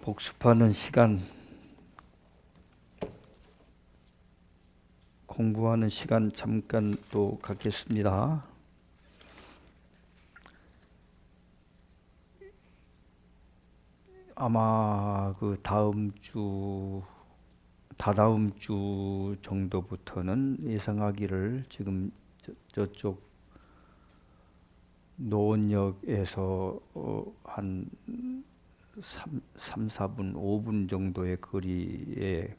복습하는 시간, 공부하는 시간 잠깐 또 갖겠습니다. 아마 그 다다음 주 정도부터는 예상하기를 지금 저쪽 노원역에서 한 4분, 5분 정도의 거리에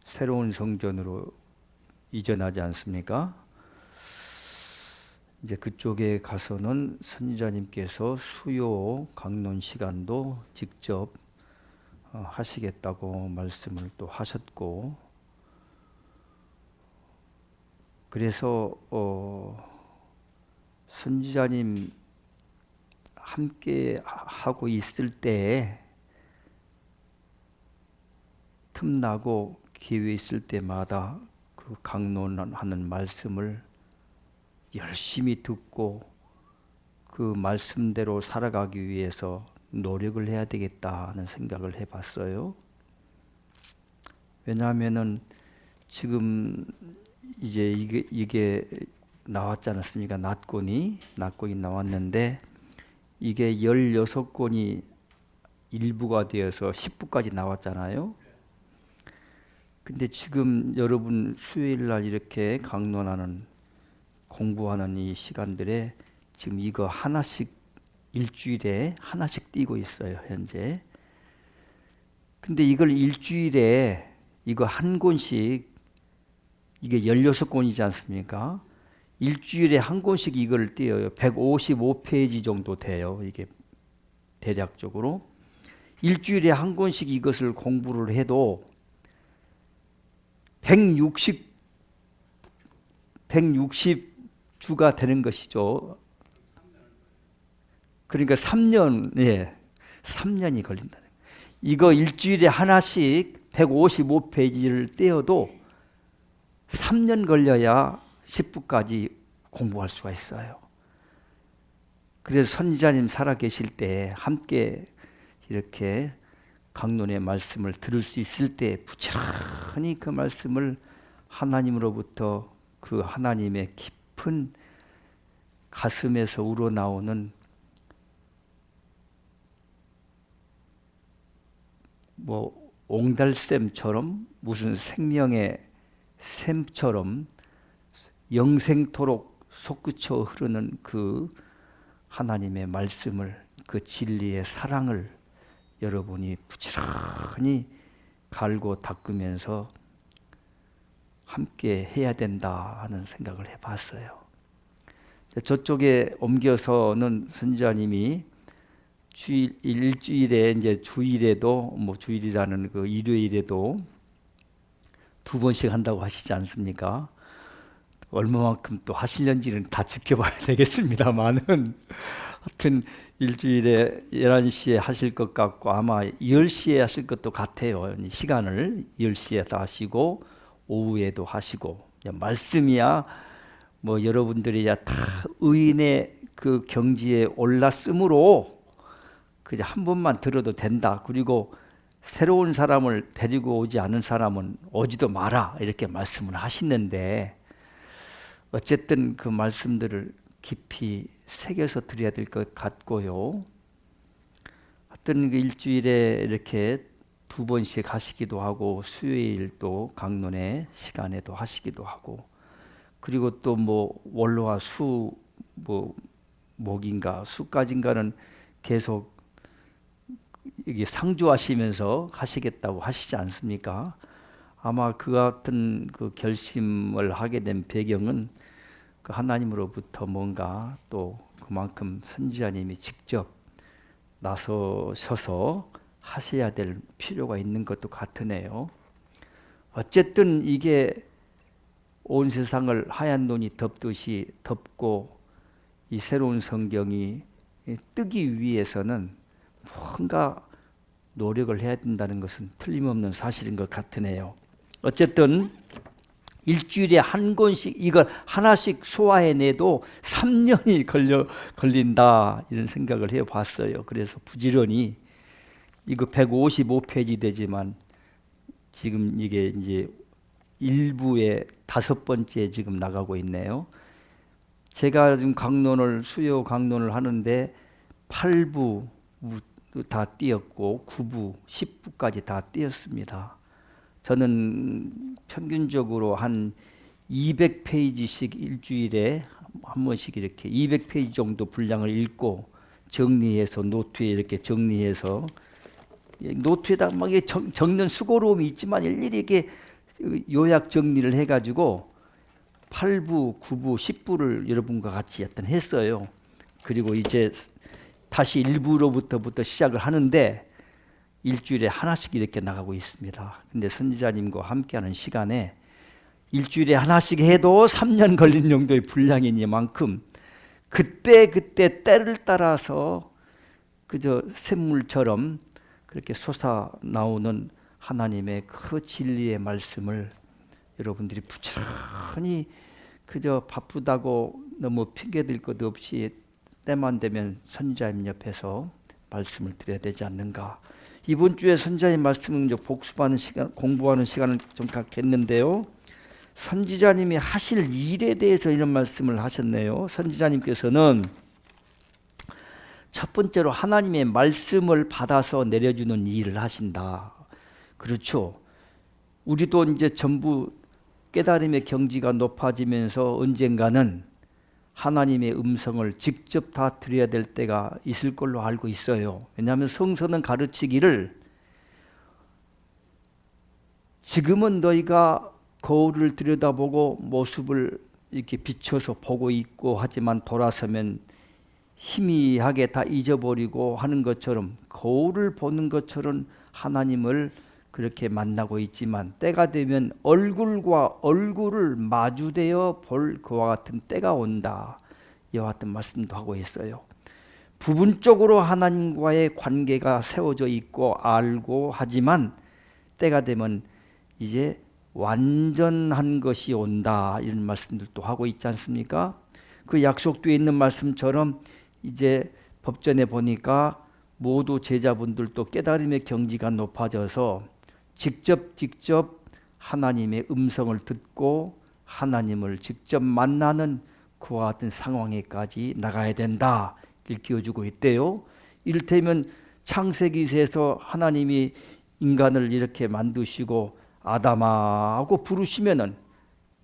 새로운 성전으로 이전하지 않습니까? 이제 그쪽에 가서는 선지자님께서 수요 강론 시간도 직접 하시겠다고 말씀을 또 하셨고, 그래서 선지자님 함께 하고 있을 때에 틈나고 기회 있을 때마다 그 강론하는 말씀을 열심히 듣고 그 말씀대로 살아가기 위해서 노력을 해야 되겠다는 생각을 해봤어요. 왜냐하면은 지금 이제 이게 나왔지 않았습니까? 낫권이 나왔는데 이게 16권이 일부가 되어서 10부까지 나왔잖아요. 근데 지금 여러분 수요일 날 이렇게 강론하는 공부하는 이 시간들에 지금 이거 하나씩 일주일에 하나씩 띄고 있어요, 현재. 근데 이걸 일주일에 이거 한 권씩, 이게 16권이지 않습니까? 일주일에 한 권씩 이걸 띄어요. 155페이지 정도 돼요, 이게 대략적으로. 일주일에 한 권씩 이것을 공부를 해도 160주가 되는 것이죠. 그러니까 3년이 걸린다는 거예요. 이거 일주일에 하나씩 155페이지를 떼어도 3년 걸려야 10부까지 공부할 수가 있어요. 그래서 선지자님 살아계실 때 함께 이렇게 강론의 말씀을 들을 수 있을 때 부지런히 그 말씀을 하나님으로부터 그 하나님의 깊은 가슴에서 우러나오는 뭐 옹달샘처럼 무슨 생명의 샘처럼 영생토록 솟구쳐 흐르는 그 하나님의 말씀을, 그 진리의 사랑을 여러분이 부지런히 갈고 닦으면서 함께 해야 된다 하는 생각을 해봤어요. 저쪽에 옮겨서는 선지자님이 일주일에 이제 주일에도 주일이라는 그 일요일에도 2번씩 한다고 하시지 않습니까? 얼마만큼 또 하실는지는 다 지켜봐야 되겠습니다만은 하여튼 일주일에 11시에 하실 것 같고 아마 10시에 하실 것도 같아요. 시간을 10시에도 하시고 오후에도 하시고, 말씀이야 뭐 여러분들이야 다 의인의 그 경지에 올랐으므로 그냥 한 번만 들어도 된다. 그리고 새로운 사람을 데리고 오지 않은 사람은 오지도 마라, 이렇게 말씀을 하시는데, 어쨌든 그 말씀들을 깊이 새겨서 드려야 될 것 같고요. 하여튼 그 일주일에 이렇게 2번씩 하시기도 하고 수요일도 강론의 시간에도 하시기도 하고, 그리고 또 월로와 목인가 수까지인가는 계속 이게 상주하시면서 하시겠다고 하시지 않습니까? 아마 그 같은 그 결심을 하게 된 배경은 그 하나님으로부터 뭔가 또 그만큼 선지자님이 직접 나서셔서 하셔야 될 필요가 있는 것도 같으네요. 어쨌든 이게 온 세상을 하얀 눈이 덮듯이 덮고 이 새로운 성경이 뜨기 위해서는 뭔가 노력을 해야 된다는 것은 틀림없는 사실인 것 같으네요. 어쨌든 일주일에 한 권씩 이걸 하나씩 소화해내도 3년이 걸린다, 이런 생각을 해봤어요. 그래서 부지런히 이거 155페이지 되지만 지금 이게 이제 일부의 5번째 지금 나가고 있네요. 제가 지금 수요 강론을 하는데 8부 다 띄었고 9부, 10부까지 다 띄었습니다. 저는 평균적으로 한 200페이지씩 일주일에 한 번씩 이렇게 200페이지 정도 분량을 읽고 정리해서 노트에 이렇게 정리해서 노트에다 막 적는 수고로움이 있지만 일일이 이렇게 요약 정리를 해가지고 8부, 9부, 10부를 여러분과 같이 했어요. 그리고 이제 다시 1부로부터 시작을 하는데 일주일에 하나씩 이렇게 나가고 있습니다. 근데 선지자님과 함께하는 시간에 일주일에 하나씩 해도 3년 걸린 정도의 분량이니만큼 그때 때를 따라서 그저 샘물처럼 그렇게 솟아 나오는 하나님의 그 진리의 말씀을 여러분들이 부지런히 그저 바쁘다고 너무 핑계댈 것 없이 때만 되면 선지자님 옆에서 말씀을 드려야 되지 않는가. 이번 주에 선지자님 말씀은 이제 복습하는 시간, 공부하는 시간을 좀 갖겠는데요. 선지자님이 하실 일에 대해서 이런 말씀을 하셨네요. 선지자님께서는 첫 번째로 하나님의 말씀을 받아서 내려주는 일을 하신다. 그렇죠. 우리도 이제 전부 깨달음의 경지가 높아지면서 언젠가는 하나님의 음성을 직접 다 드려야 될 때가 있을 걸로 알고 있어요. 왜냐하면 성서는 가르치기를 지금은 너희가 거울을 들여다보고 모습을 이렇게 비춰서 보고 있고 하지만 돌아서면 희미하게 다 잊어버리고 하는 것처럼 거울을 보는 것처럼 하나님을 그렇게 만나고 있지만 때가 되면 얼굴과 얼굴을 마주대어 볼 그와 같은 때가 온다. 이와 같은 말씀도 하고 있어요. 부분적으로 하나님과의 관계가 세워져 있고 알고 하지만 때가 되면 이제 완전한 것이 온다. 이런 말씀들도 하고 있지 않습니까? 그 약속되어 있는 말씀처럼 이제 법전에 보니까 모두 제자분들도 깨달음의 경지가 높아져서 직접 하나님의 음성을 듣고 하나님을 직접 만나는 그와 같은 상황에까지 나가야 된다. 일깨워주고 있대요. 이를테면 창세기에서 하나님이 인간을 이렇게 만드시고 아담아 하고 부르시면은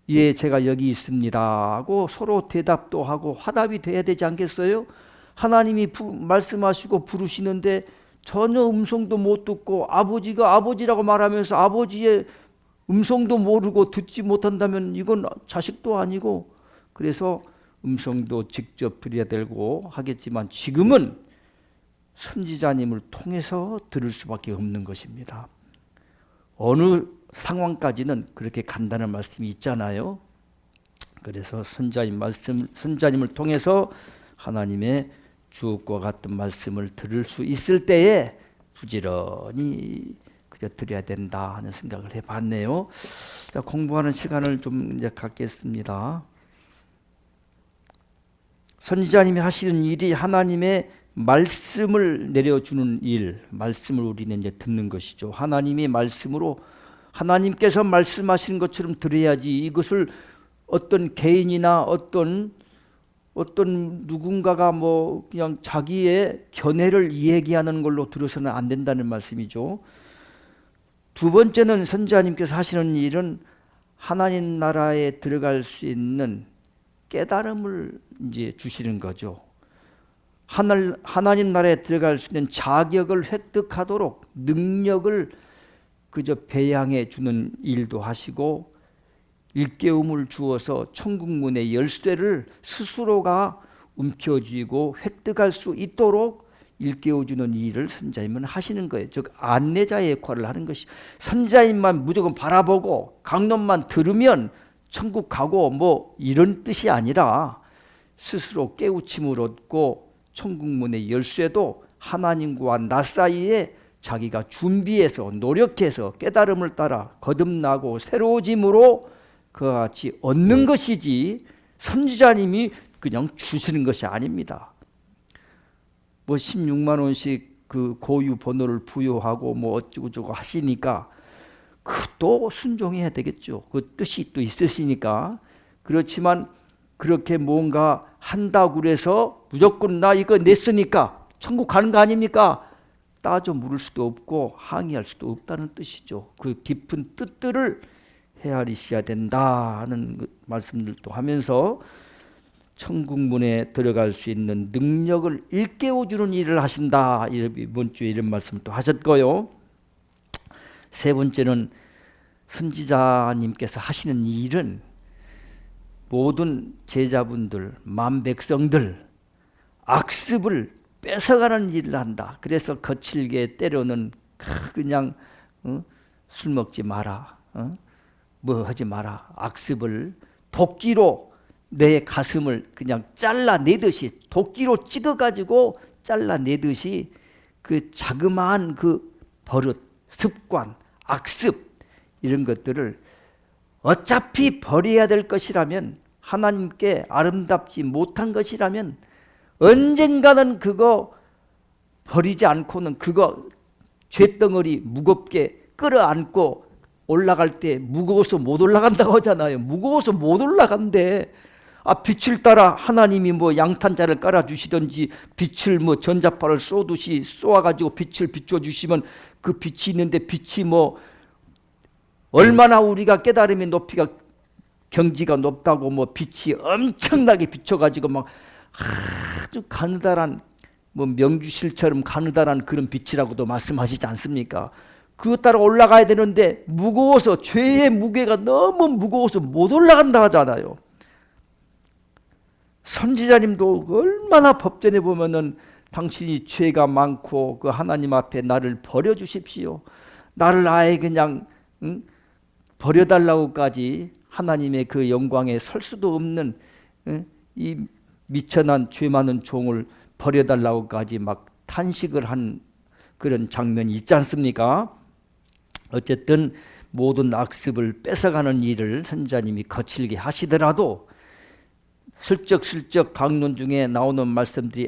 예 제가 여기 있습니다 하고 서로 대답도 하고 화답이 돼야 되지 않겠어요? 하나님이 말씀하시고 부르시는데 전혀 음성도 못 듣고 아버지가 아버지라고 말하면서 아버지의 음성도 모르고 듣지 못한다면 이건 자식도 아니고, 그래서 음성도 직접 드려야 되고 하겠지만 지금은 선지자님을 통해서 들을 수밖에 없는 것입니다. 어느 상황까지는 그렇게 간다는 말씀이 있잖아요. 그래서 선지자님을 통해서 하나님의 주옥과 같은 말씀을 들을 수 있을 때에 부지런히 그저 드려야 된다 하는 생각을 해봤네요. 자, 공부하는 시간을 좀 이제 갖겠습니다. 선지자님이 하시는 일이 하나님의 말씀을 내려주는 일, 말씀을 우리는 이제 듣는 것이죠. 하나님의 말씀으로 하나님께서 말씀하시는 것처럼 들어야지, 이것을 어떤 개인이나 어떤 누군가가 뭐 그냥 자기의 견해를 얘기하는 걸로 들어서는 안 된다는 말씀이죠. 두 번째는 선지자님께서 하시는 일은 하나님 나라에 들어갈 수 있는 깨달음을 이제 주시는 거죠. 하나님 나라에 들어갈 수 있는 자격을 획득하도록 능력을 그저 배양해 주는 일도 하시고, 일깨움을 주어서 천국문의 열쇠를 스스로가 움켜쥐고 획득할 수 있도록 일깨워주는 일을 선지자님은 하시는 거예요. 즉 안내자의 역할을 하는 것이, 선지자님만 무조건 바라보고 강론만 들으면 천국 가고 뭐 이런 뜻이 아니라 스스로 깨우침을 얻고 천국문의 열쇠도 하나님과 나 사이에 자기가 준비해서 노력해서 깨달음을 따라 거듭나고 새로워짐으로 그와 같이 얻는 것이지 선지자님이 그냥 주시는 것이 아닙니다. 뭐 16만 원씩 그 고유 번호를 부여하고 뭐 어쩌고저쩌고 하시니까 그 또 순종해야 되겠죠. 그 뜻이 또 있으시니까. 그렇지만 그렇게 뭔가 한다고 그래서 무조건 나 이거 냈으니까 천국 가는 거 아닙니까? 따져 물을 수도 없고 항의할 수도 없다는 뜻이죠. 그 깊은 뜻들을 헤아리셔야 된다 하는 말씀들도 하면서 천국문에 들어갈 수 있는 능력을 일깨워주는 일을 하신다. 이번 주에 이런 말씀을 또 하셨고요. 세 번째는 선지자님께서 하시는 일은 모든 제자분들, 만백성들 악습을 뺏어가는 일을 한다. 그래서 거칠게 때로는 그냥 술 먹지 마라, 뭐 하지 마라. 악습을 도끼로 내 가슴을 그냥 잘라내듯이, 도끼로 찍어가지고 잘라내듯이 그 자그마한 그 버릇, 습관, 악습 이런 것들을 어차피 버려야 될 것이라면, 하나님께 아름답지 못한 것이라면 언젠가는 그거 버리지 않고는 그거 쇳덩어리 무겁게 끌어안고 올라갈 때 무거워서 못 올라간다고 하잖아요. 무거워서 못 올라간대. 빛을 따라 하나님이 뭐 양탄자를 깔아주시든지 빛을 뭐 전자파를 쏘듯이 쏘아가지고 빛을 비춰주시면 그 빛이 있는데, 빛이 뭐 얼마나 우리가 깨달음의 높이가 경지가 높다고 뭐 빛이 엄청나게 비춰가지고 막 아주 가느다란 뭐 명주실처럼 가느다란 그런 빛이라고도 말씀하시지 않습니까? 그것 따라 올라가야 되는데 무거워서, 죄의 무게가 너무 무거워서 못 올라간다 하잖아요. 선지자님도 얼마나 법전에 보면은 당신이 죄가 많고 그 하나님 앞에 나를 버려주십시오, 나를 아예 그냥 버려달라고까지 하나님의 그 영광에 설 수도 없는 이 미천한 죄 많은 종을 버려달라고까지 막 탄식을 한 그런 장면이 있지 않습니까? 어쨌든 모든 악습을 뺏어가는 일을 선지자님이 거칠게 하시더라도 슬쩍슬쩍 강론 중에 나오는 말씀들이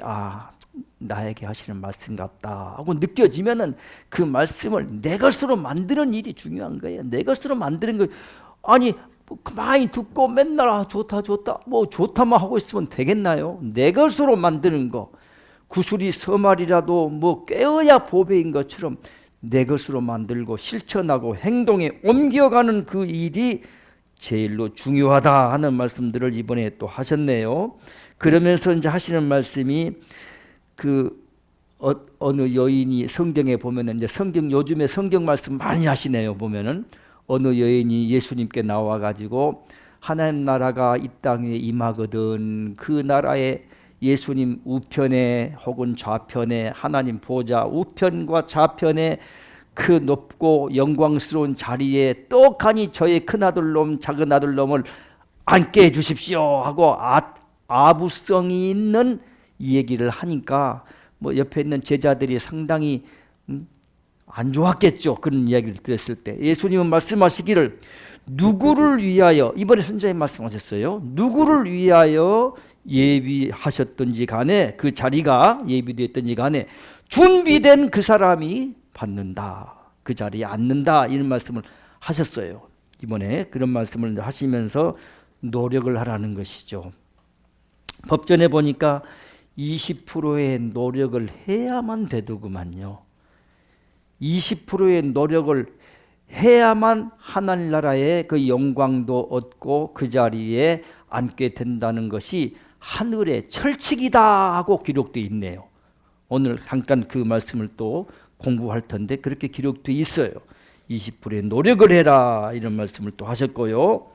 나에게 하시는 말씀 같다 하고 느껴지면은 그 말씀을 내 것으로 만드는 일이 중요한 거예요. 내 것으로 만드는 거. 아니 많이 듣고 맨날 좋다 뭐 좋다만 하고 있으면 되겠나요? 내 것으로 만드는 거. 구슬이 서말이라도 뭐 깨어야 보배인 것처럼 내 것으로 만들고 실천하고 행동에 옮겨가는 그 일이 제일로 중요하다 하는 말씀들을 이번에 또 하셨네요. 그러면서 이제 하시는 말씀이 그 어느 여인이, 성경에 보면은 이제 요즘에 성경 말씀 많이 하시네요. 보면은 어느 여인이 예수님께 나와 가지고 하나님 나라가 이 땅에 임하거든, 그 나라에 예수님 우편에 혹은 좌편에, 하나님 보좌 우편과 좌편에 그 높고 영광스러운 자리에 떡하니 저의 큰아들놈 작은 아들놈을 앉게 해주십시오 하고 아부성이 있는 이 얘기를 하니까 뭐 옆에 있는 제자들이 상당히 안 좋았겠죠. 그런 이야기를 들었을 때 예수님은 말씀하시기를 누구를 위하여, 이번에 선지자님 말씀하셨어요. 누구를 위하여 예비하셨던지 간에, 그 자리가 예비되었던지 간에 준비된 그 사람이 받는다, 그 자리에 앉는다, 이런 말씀을 하셨어요. 이번에 그런 말씀을 하시면서 노력을 하라는 것이죠. 법전에 보니까 20%의 노력을 해야만 되더구만요. 20%의 노력을 해야만 하나님 나라의 그 영광도 얻고 그 자리에 앉게 된다는 것이 하늘의 철칙이다 하고 기록되어 있네요. 오늘 잠깐 그 말씀을 또 공부할 텐데 그렇게 기록되어 있어요. 20%의 노력을 해라, 이런 말씀을 또 하셨고요.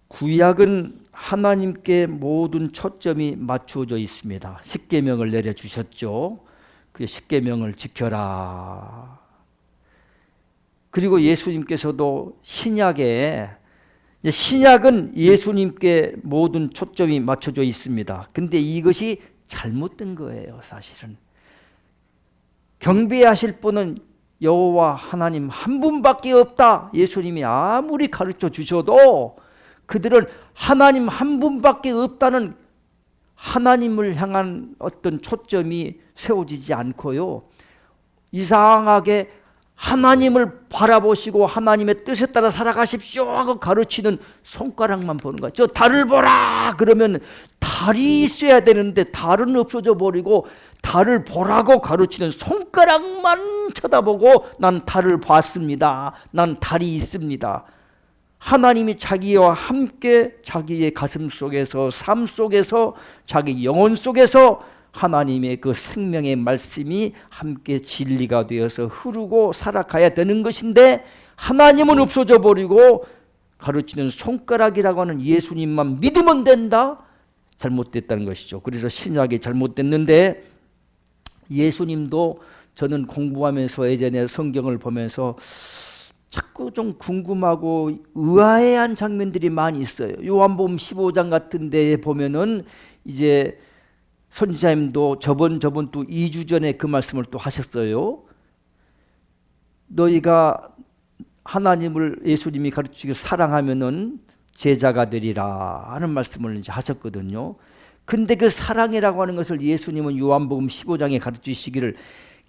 구약은 하나님께 모든 초점이 맞추어져 있습니다. 십계명을 내려주셨죠. 그 십계명을 지켜라. 그리고 예수님께서도 신약은 예수님께 모든 초점이 맞춰져 있습니다. 근데 이것이 잘못된 거예요. 사실은 경배하실 분은 여호와 하나님 한 분밖에 없다. 예수님이 아무리 가르쳐 주셔도 그들은 하나님 한 분밖에 없다는 하나님을 향한 어떤 초점이 세워지지 않고요, 이상하게 하나님을 바라보시고 하나님의 뜻에 따라 살아가십시오 하고 가르치는 손가락만 보는 거야. 저 달을 보라 그러면 달이 있어야 되는데 달은 없어져 버리고 달을 보라고 가르치는 손가락만 쳐다보고 난 달을 봤습니다. 난 달이 있습니다. 하나님이 자기와 함께 자기의 가슴 속에서, 삶 속에서, 자기 영혼 속에서 하나님의 그 생명의 말씀이 함께 진리가 되어서 흐르고 살아가야 되는 것인데, 하나님은 없어져 버리고 가르치는 손가락이라고 하는 예수님만 믿으면 된다? 잘못됐다는 것이죠. 그래서 신약이 잘못됐는데, 예수님도 저는 공부하면서 예전에 성경을 보면서 자꾸 좀 궁금하고 의아해한 장면들이 많이 있어요. 요한복음 15장 같은 데에 보면은 이제 선지자님도 저번 또 2주 전에 그 말씀을 또 하셨어요. 너희가 하나님을, 예수님이 가르치기를 사랑하면은 제자가 되리라 하는 말씀을 이제 하셨거든요. 근데 그 사랑이라고 하는 것을 예수님은 요한복음 15장에 가르치시기를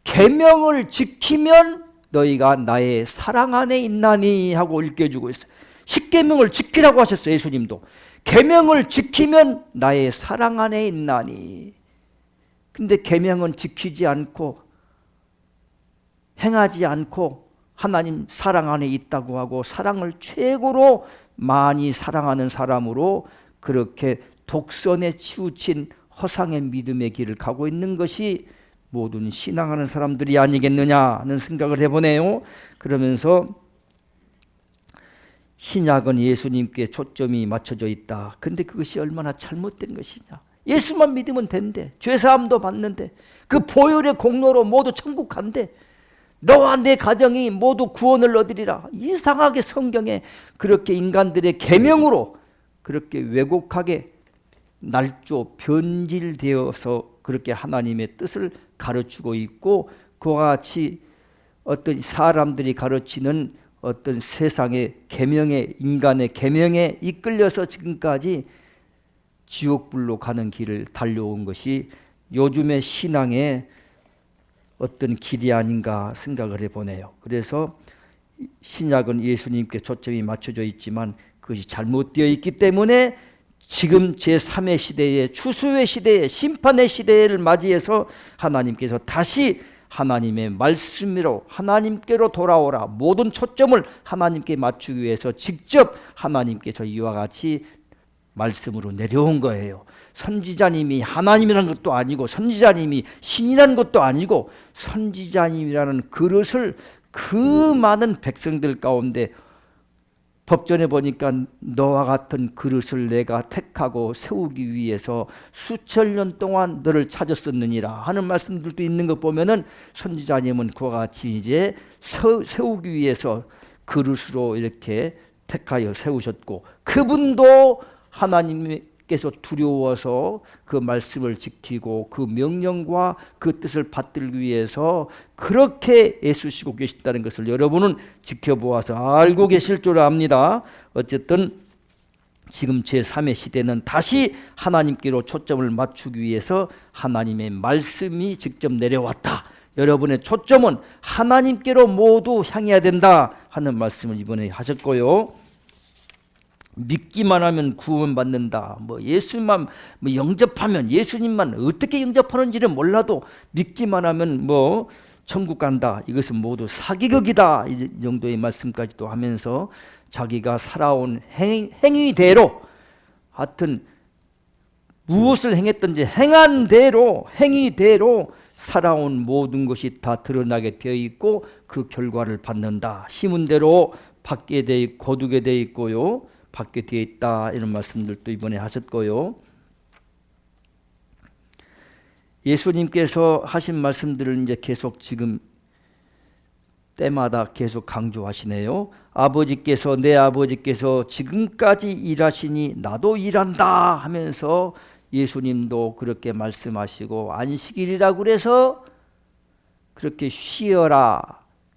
계명을 지키면 너희가 나의 사랑 안에 있나니 하고 읽혀주고 있어요. 십계명을 지키라고 하셨어요. 예수님도 계명을 지키면 나의 사랑 안에 있나니. 근데 계명은 지키지 않고 행하지 않고 하나님 사랑 안에 있다고 하고 사랑을 최고로 많이 사랑하는 사람으로 그렇게 독선에 치우친 허상의 믿음의 길을 가고 있는 것이 모든 신앙하는 사람들이 아니겠느냐 하는 생각을 해보네요. 그러면서 신약은 예수님께 초점이 맞춰져 있다. 근데 그것이 얼마나 잘못된 것이냐. 예수만 믿으면 된대. 죄사함도 받는데 그 보혈의 공로로 모두 천국 간대. 너와 내 가정이 모두 구원을 얻으리라. 이상하게 성경에 그렇게 인간들의 계명으로 그렇게 왜곡하게 날조 변질되어서 그렇게 하나님의 뜻을 가르치고 있고, 그와 같이 어떤 사람들이 가르치는 어떤 세상의 계명에, 인간의 계명에 이끌려서 지금까지 지옥불로 가는 길을 달려온 것이 요즘의 신앙의 어떤 길이 아닌가 생각을 해보네요. 그래서 신약은 예수님께 초점이 맞춰져 있지만 그것이 잘못되어 있기 때문에 지금 제3의 시대에, 추수의 시대에, 심판의 시대를 맞이해서 하나님께서 다시 하나님의 말씀으로 하나님께로 돌아오라, 모든 초점을 하나님께 맞추기 위해서 직접 하나님께서 이와 같이 말씀으로 내려온 거예요. 선지자님이 하나님이라는 것도 아니고 선지자님이 신이라는 것도 아니고 선지자님이라는 그릇을 그 많은 백성들 가운데 법전에 보니까 너와 같은 그릇을 내가 택하고 세우기 위해서 수천 년 동안 너를 찾았었느니라 하는 말씀들도 있는 것 보면은 선지자님은 그와 같이 이제 세우기 위해서 그릇으로 이렇게 택하여 세우셨고, 그분도 하나님께서 두려워서 그 말씀을 지키고 그 명령과 그 뜻을 받들기 위해서 그렇게 애쓰시고 계신다는 것을 여러분은 지켜보아서 알고 계실 줄 압니다. 어쨌든 지금 제3의 시대는 다시 하나님께로 초점을 맞추기 위해서 하나님의 말씀이 직접 내려왔다. 여러분의 초점은 하나님께로 모두 향해야 된다 하는 말씀을 이번에 하셨고요. 믿기만 하면 구원받는다. 예수님만 영접하면, 예수님만 어떻게 영접하는지는 몰라도 믿기만 하면 천국 간다. 이것은 모두 사기극이다. 이 정도의 말씀까지도 하면서 자기가 살아온 행위대로, 하여튼 무엇을 행했든지 행한 대로, 행위대로 살아온 모든 것이 다 드러나게 되어 있고 그 결과를 받는다. 심은 대로 받게 돼 있고 거두게 돼 있고요. 받게 되어 있다. 이런 말씀들도 이번에 하셨고요. 예수님께서 하신 말씀들을 이제 계속 지금 때마다 계속 강조하시네요. 내 아버지께서 지금까지 일하시니 나도 일한다 하면서 예수님도 그렇게 말씀하시고, 안식일이라고 그래서 그렇게 쉬어라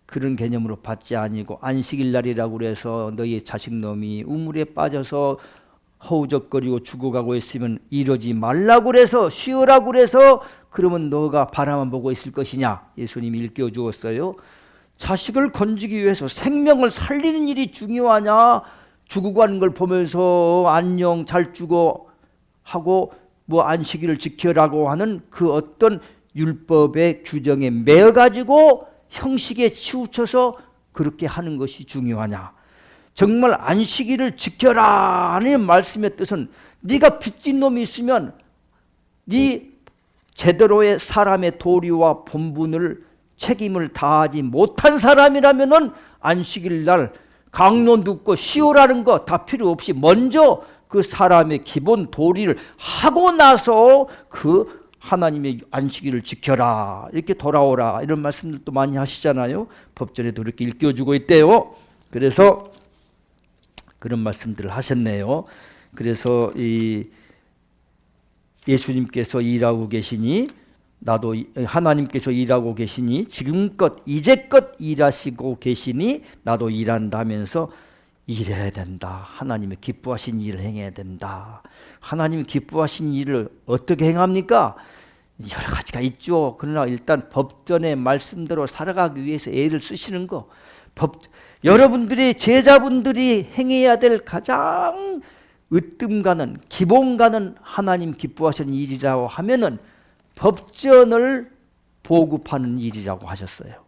그런 개념으로 받지 아니고, 안식일 날이라고 그래서 너희 자식놈이 우물에 빠져서 허우적거리고 죽어가고 있으면 이러지 말라고 그래서 쉬어라고 그래서 그러면 너가 바라만 보고 있을 것이냐. 예수님이 일깨워 주었어요. 자식을 건지기 위해서 생명을 살리는 일이 중요하냐, 죽고 가는 걸 보면서 안녕 잘 죽어 하고 뭐 안식일을 지켜라고 하는 그 어떤 율법의 규정에 매여 가지고 형식에 치우쳐서 그렇게 하는 것이 중요하냐. 정말 안식일을 지켜라 하는 말씀의 뜻은 네가 빚진 놈이 있으면 네 제대로의 사람의 도리와 본분을 책임을 다하지 못한 사람이라면은 안식일 날 강론 듣고 쉬어라는 거 다 필요 없이 먼저 그 사람의 기본 도리를 하고 나서 그 하나님의 안식일을 지켜라, 이렇게 돌아오라, 이런 말씀들도 많이 하시잖아요. 법전에도 이렇게 일깨워주고 있대요. 그래서 그런 말씀들을 하셨네요. 그래서 이 예수님께서 일하고 계시니 나도, 하나님께서 일하고 계시니 지금껏 이제껏 일하시고 계시니 나도 일한다면서 일해야 된다. 하나님의 기뻐하신 일을 행해야 된다. 하나님이 기뻐하신 일을 어떻게 행합니까? 여러 가지가 있죠. 그러나 일단 법전의 말씀대로 살아가기 위해서 애를 쓰시는 거, 여러분들이 제자분들이 행해야 될 가장 으뜸 가는 기본 가는 하나님 기뻐하시는 일이라고 하면은 법전을 보급하는 일이라고 하셨어요.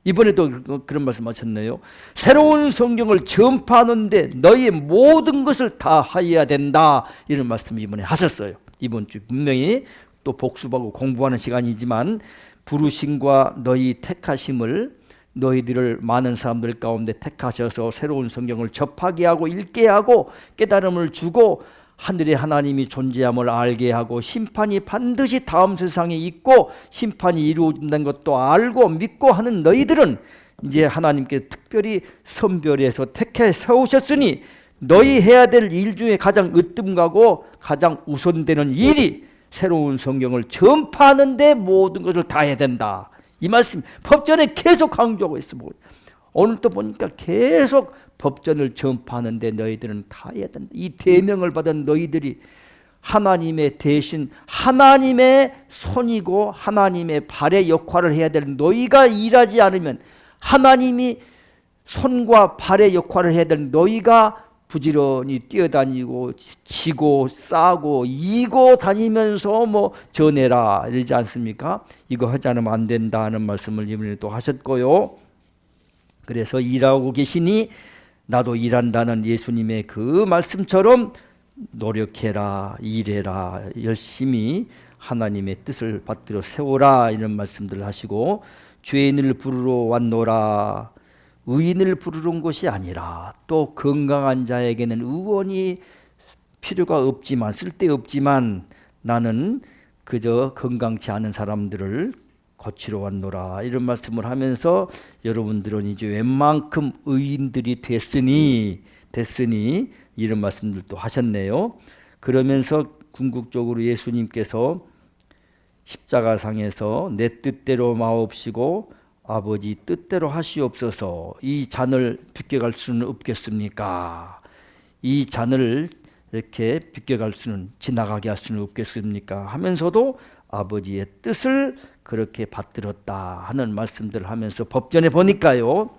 이번에도 그런 말씀 하셨네요. 새로운 성경을 전파하는데 너희의 모든 것을 다 하여야 된다, 이런 말씀 이번에 하셨어요. 이번 주 분명히 또 복습하고 공부하는 시간이지만 부르심과 너희 택하심을, 너희들을 많은 사람들 가운데 택하셔서 새로운 성경을 접하게 하고 읽게 하고 깨달음을 주고 하늘에 하나님이 존재함을 알게 하고 심판이 반드시 다음 세상에 있고 심판이 이루어진다는 것도 알고 믿고 하는 너희들은 이제 하나님께 특별히 선별해서 택해 세우셨으니 너희 해야 될 일 중에 가장 으뜸가고 가장 우선되는 일이 새로운 성경을 전파하는 데 모든 것을 다 해야 된다. 이 말씀 법전에 계속 강조하고 있습니다. 오늘 또 보니까 계속 법전을 전파하는데 너희들은 다 해야 된다. 이 대명을 받은 너희들이 하나님의 대신 하나님의 손이고 하나님의 발의 역할을 해야 될 너희가 일하지 않으면, 하나님이 손과 발의 역할을 해야 될 너희가 부지런히 뛰어다니고 지고 싸고 이고 다니면서 뭐 전해라 이러지 않습니까? 이거 하지 않으면 안 된다는 말씀을 이번에 또 하셨고요. 그래서 일하고 계시니 나도 일한다는 예수님의 그 말씀처럼 노력해라, 일해라, 열심히 하나님의 뜻을 받들어 세워라, 이런 말씀들을 하시고, 죄인을 부르러 왔노라, 의인을 부르는 것이 아니라, 또 건강한 자에게는 의원이 필요가 없지만, 쓸데없지만 나는 그저 건강치 않은 사람들을 고치러 왔노라, 이런 말씀을 하면서 여러분들은 이제 웬만큼 의인들이 됐으니 이런 말씀들도 하셨네요. 그러면서 궁극적으로 예수님께서 십자가상에서 내 뜻대로 마옵시고 아버지 뜻대로 하시옵소서, 이 잔을 비껴갈 수는 없겠습니까? 이 잔을 이렇게 비껴갈 수는, 지나가게 할 수는 없겠습니까? 하면서도 아버지의 뜻을 그렇게 받들었다 하는 말씀들을 하면서 법전에 보니까요,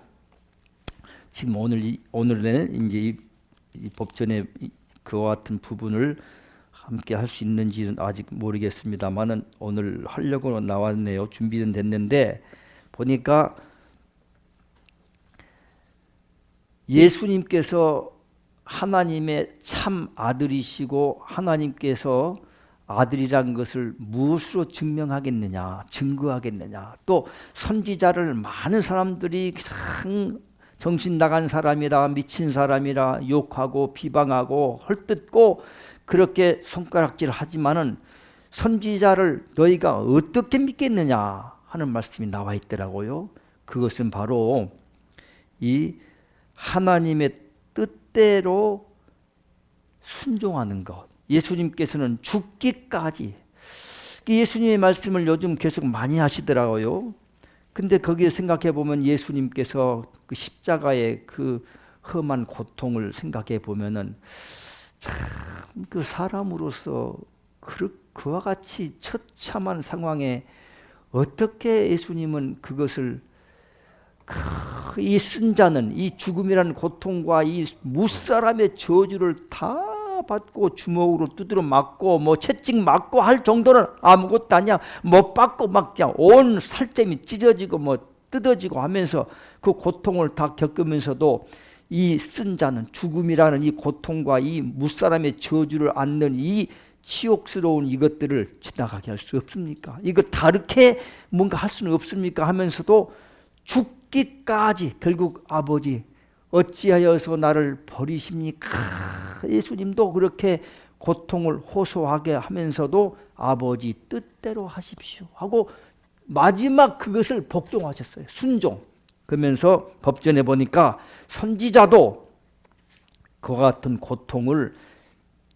지금 오늘은 이제 이 법전에 그와 같은 부분을 함께 할 수 있는지는 아직 모르겠습니다만은 오늘 하려고 나왔네요. 준비는 됐는데 보니까 예수님께서 하나님의 참 아들이시고 하나님께서 아들이란 것을 무엇으로 증명하겠느냐, 증거하겠느냐. 또 선지자를 많은 사람들이 정신 나간 사람이라, 미친 사람이라 욕하고 비방하고 헐뜯고 그렇게 손가락질 하지만은 선지자를 너희가 어떻게 믿겠느냐 하는 말씀이 나와 있더라고요. 그것은 바로 이 하나님의 뜻대로 순종하는 것. 예수님께서는 죽기까지, 예수님의 말씀을 요즘 계속 많이 하시더라고요. 근데 거기에 생각해 보면 예수님께서 그 십자가의 그 험한 고통을 생각해 보면은 그 사람으로서 그와 같이 처참한 상황에 어떻게 예수님은 그것을 이 쓴자는 이 죽음이라는 고통과 이 무사람의 저주를 다 받고 주먹으로 두드려 맞고 뭐 채찍 맞고 할 정도는 아무것도 아니야. 못 받고 막 그냥 온 살점이 찢어지고 뭐 뜯어지고 하면서 그 고통을 다 겪으면서도 이 쓴자는 죽음이라는 이 고통과 이 무사람의 저주를 안는 이 치욕스러운 이것들을 지나가게 할 수 없습니까? 이거 다르게 뭔가 할 수는 없습니까? 하면서도 죽기까지 결국 아버지 어찌하여서 나를 버리십니까? 예수님도 그렇게 고통을 호소하게 하면서도 아버지 뜻대로 하십시오 하고 마지막 그것을 복종하셨어요. 순종. 그러면서 법전에 보니까 선지자도 그와 같은 고통을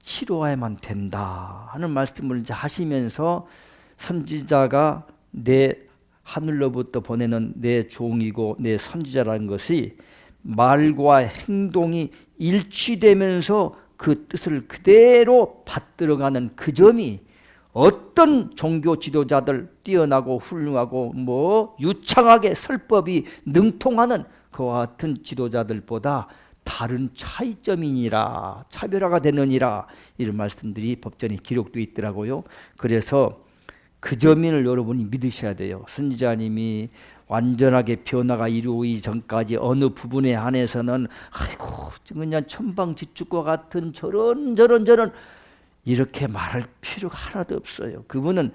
치료해야만 된다 하는 말씀을 이제 하시면서 선지자가 내 하늘로부터 보내는 내 종이고 내 선지자라는 것이 말과 행동이 일치되면서 그 뜻을 그대로 받들어가는 그 점이 어떤 종교 지도자들 뛰어나고 훌륭하고 뭐 유창하게 설법이 능통하는 그와 같은 지도자들보다 다른 차이점이니라 차별화가 되느니라 이런 말씀들이 법전에 기록되어 있더라고요. 그래서 그 점을 여러분이 믿으셔야 돼요. 선지자님이 완전하게 변화가 이루어지기 전까지 어느 부분에 한해서는 아이고 그냥 천방지축과 같은 저런 이렇게 말할 필요가 하나도 없어요. 그분은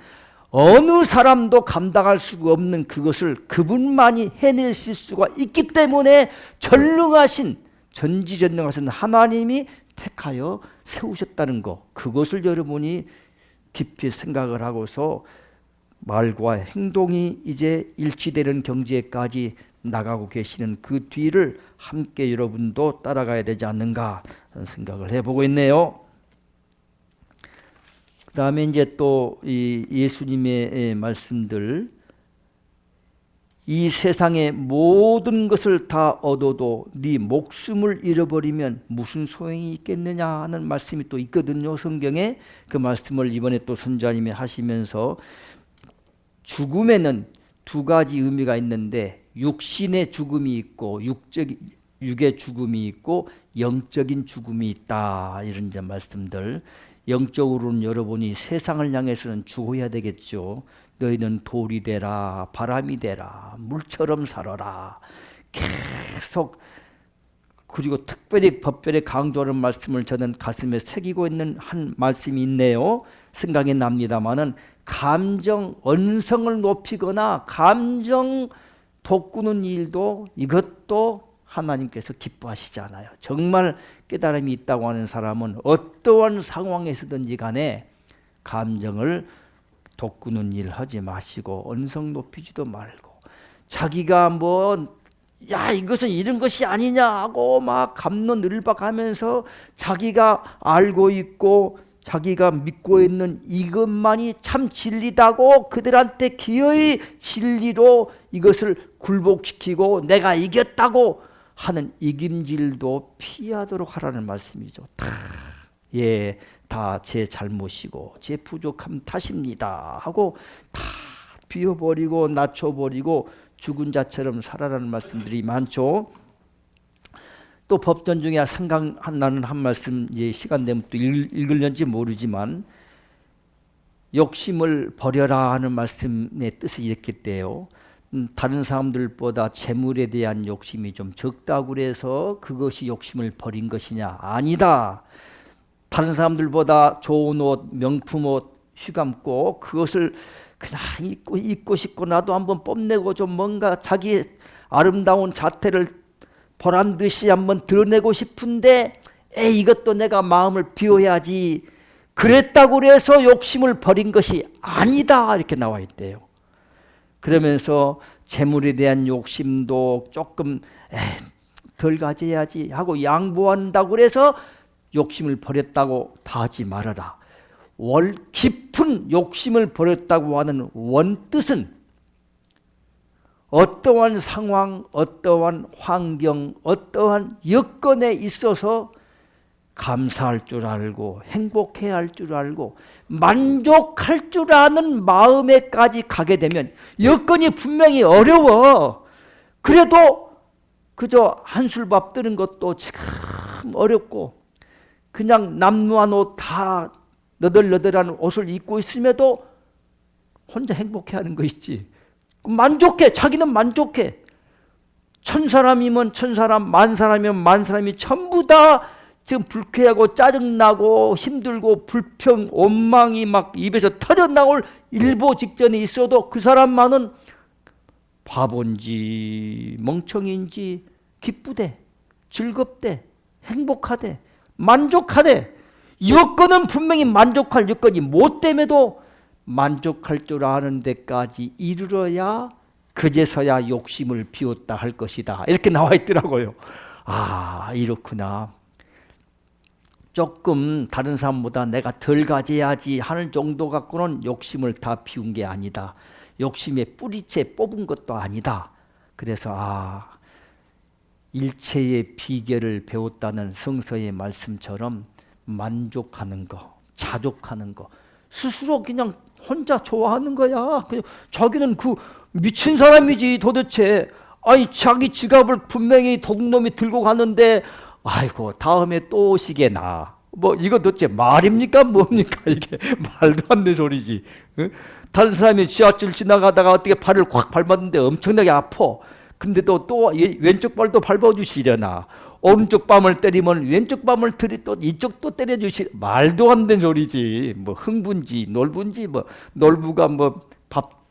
어느 사람도 감당할 수가 없는 그것을 그분만이 해내실 수가 있기 때문에 전능하신 전지전능하신 하나님이 택하여 세우셨다는 것, 그것을 여러분이 깊이 생각을 하고서 말과 행동이 이제 일치되는 경지에까지 나가고 계시는 그 뒤를 함께 여러분도 따라가야 되지 않는가 하는 생각을 해보고 있네요. 그 다음에 이제 또 이 예수님의 말씀들, 이 세상의 모든 것을 다 얻어도 네 목숨을 잃어버리면 무슨 소용이 있겠느냐 하는 말씀이 또 있거든요. 성경에. 그 말씀을 이번에 또 선자님이 하시면서 죽음에는 두 가지 의미가 있는데 육신의 죽음이 있고 육의 죽음이 있고 영적인 죽음이 있다. 이런 이제 말씀들. 영적으로는 여러분이 세상을 향해서는 죽어야 되겠죠. 너희는 돌이 되라, 바람이 되라, 물처럼 살아라. 계속 그리고 특별히 법별에 강조하는 말씀을 저는 가슴에 새기고 있는 한 말씀이 있네요. 생각이 납니다마는 감정 언성을 높이거나 감정 돋구는 일도 이것도 하나님께서 기뻐하시지 않아요. 정말 깨달음이 있다고 하는 사람은 어떠한 상황에서든지 간에 감정을 돋구는 일 하지 마시고 언성 높이지도 말고 자기가 뭐 야 이것은 이런 것이 아니냐 하고 막 갑론을박하면서 자기가 알고 있고 자기가 믿고 있는 이것만이 참 진리다고 그들한테 기어이 진리로 이것을 굴복시키고 내가 이겼다고 하는 이김질도 피하도록 하라는 말씀이죠. 다 제 잘못이고 제 부족함 탓입니다 하고 다 비워버리고 낮춰버리고 죽은 자처럼 살아라는 말씀들이 많죠. 또 법전 중에 생각나는 한 말씀, 이제 시간 되면 또 읽을는지 모르지만 욕심을 버려라 하는 말씀의 뜻이 이렇게 돼요. 다른 사람들보다 재물에 대한 욕심이 좀 적다고 그래서 그것이 욕심을 버린 것이냐? 아니다. 다른 사람들보다 좋은 옷, 명품 옷 휘감고 그것을 그냥 입고 싶고 나도 한번 뽐내고 좀 뭔가 자기 아름다운 자태를 보란 듯이 한번 드러내고 싶은데 이것도 내가 마음을 비워야지 그랬다고 해서 욕심을 버린 것이 아니다 이렇게 나와 있대요. 그러면서 재물에 대한 욕심도 조금 덜 가져야지 하고 양보한다고 해서 욕심을 버렸다고 다 하지 말아라. 깊은 욕심을 버렸다고 하는 원뜻은 어떠한 상황, 어떠한 환경, 어떠한 여건에 있어서 감사할 줄 알고 행복해야 할 줄 알고 만족할 줄 아는 마음에까지 가게 되면 여건이 분명히 어려워. 그래도 그저 한술밥 뜨는 것도 참 어렵고 그냥 남루한 옷 다 너덜너덜한 옷을 입고 있음에도 혼자 행복해하는 것이지. 만족해. 자기는 만족해. 1000사람이면 1000사람, 10,000사람이면 10,000사람이 전부 다 지금 불쾌하고 짜증나고 힘들고 불평, 원망이 막 입에서 터져나올 일보 직전에 있어도 그 사람만은 바본지 멍청인지 기쁘대, 즐겁대, 행복하대, 만족하대. 여건은 분명히 만족할 여건이 못 됨에도 만족할 줄 아는 데까지 이르러야 그제서야 욕심을 비웠다 할 것이다. 이렇게 나와 있더라고요. 아, 이렇구나. 조금 다른 사람보다 내가 덜 가져야지 하는 정도 갖고는 욕심을 다 피운 게 아니다. 욕심의 뿌리채 뽑은 것도 아니다. 그래서 일체의 비결을 배웠다는 성서의 말씀처럼 만족하는 거, 자족하는 거, 스스로 그냥 혼자 좋아하는 거야. 그냥 자기는 그 미친 사람이지 도대체. 아니 자기 지갑을 분명히 도둑놈이 들고 가는데 아이고 다음에 또 오시게나. 뭐 이거 도대체 말입니까 뭡니까 이게. 말도 안 되는 소리지. 응? 다른 사람이 지하철 지나가다가 어떻게 발을 콱 밟았는데 엄청나게 아파. 근데도 또 왼쪽 발도 밟아주시려나. 오른쪽 밤을 때리면 왼쪽 밤을 또 이쪽도 때려주시. 말도 안 되는 소리지. 뭐 흥분지 놀분지 뭐 놀부가 뭐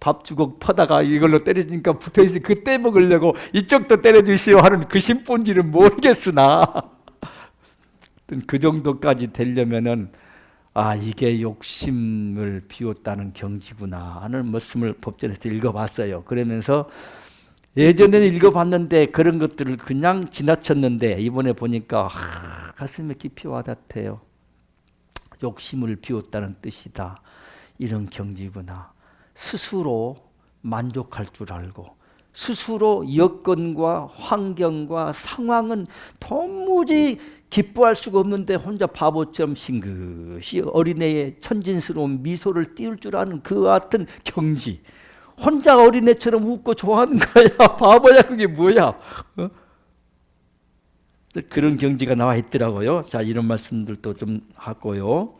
밥 주걱 퍼다가 이걸로 때려주니까 붙어있으니 그때 먹으려고 이쪽도 때려주시오 하는 그 심본지는 모르겠으나 그 정도까지 되려면은 이게 욕심을 비웠다는 경지구나 하는 말씀을 법전에서 읽어봤어요. 그러면서 예전에는 읽어봤는데 그런 것들을 그냥 지나쳤는데 이번에 보니까 가슴에 깊이 와닿대요. 욕심을 비웠다는 뜻이다. 이런 경지구나. 스스로 만족할 줄 알고 스스로 여건과 환경과 상황은 도무지 기뻐할 수가 없는데 혼자 바보처럼 싱긋이 어린애의 천진스러운 미소를 띄울 줄 아는 그 같은 경지. 혼자 어린애처럼 웃고 좋아하는 거야. 바보야 그게 뭐야. 그런 경지가 나와 있더라고요. 자, 이런 말씀들도 좀 하고요.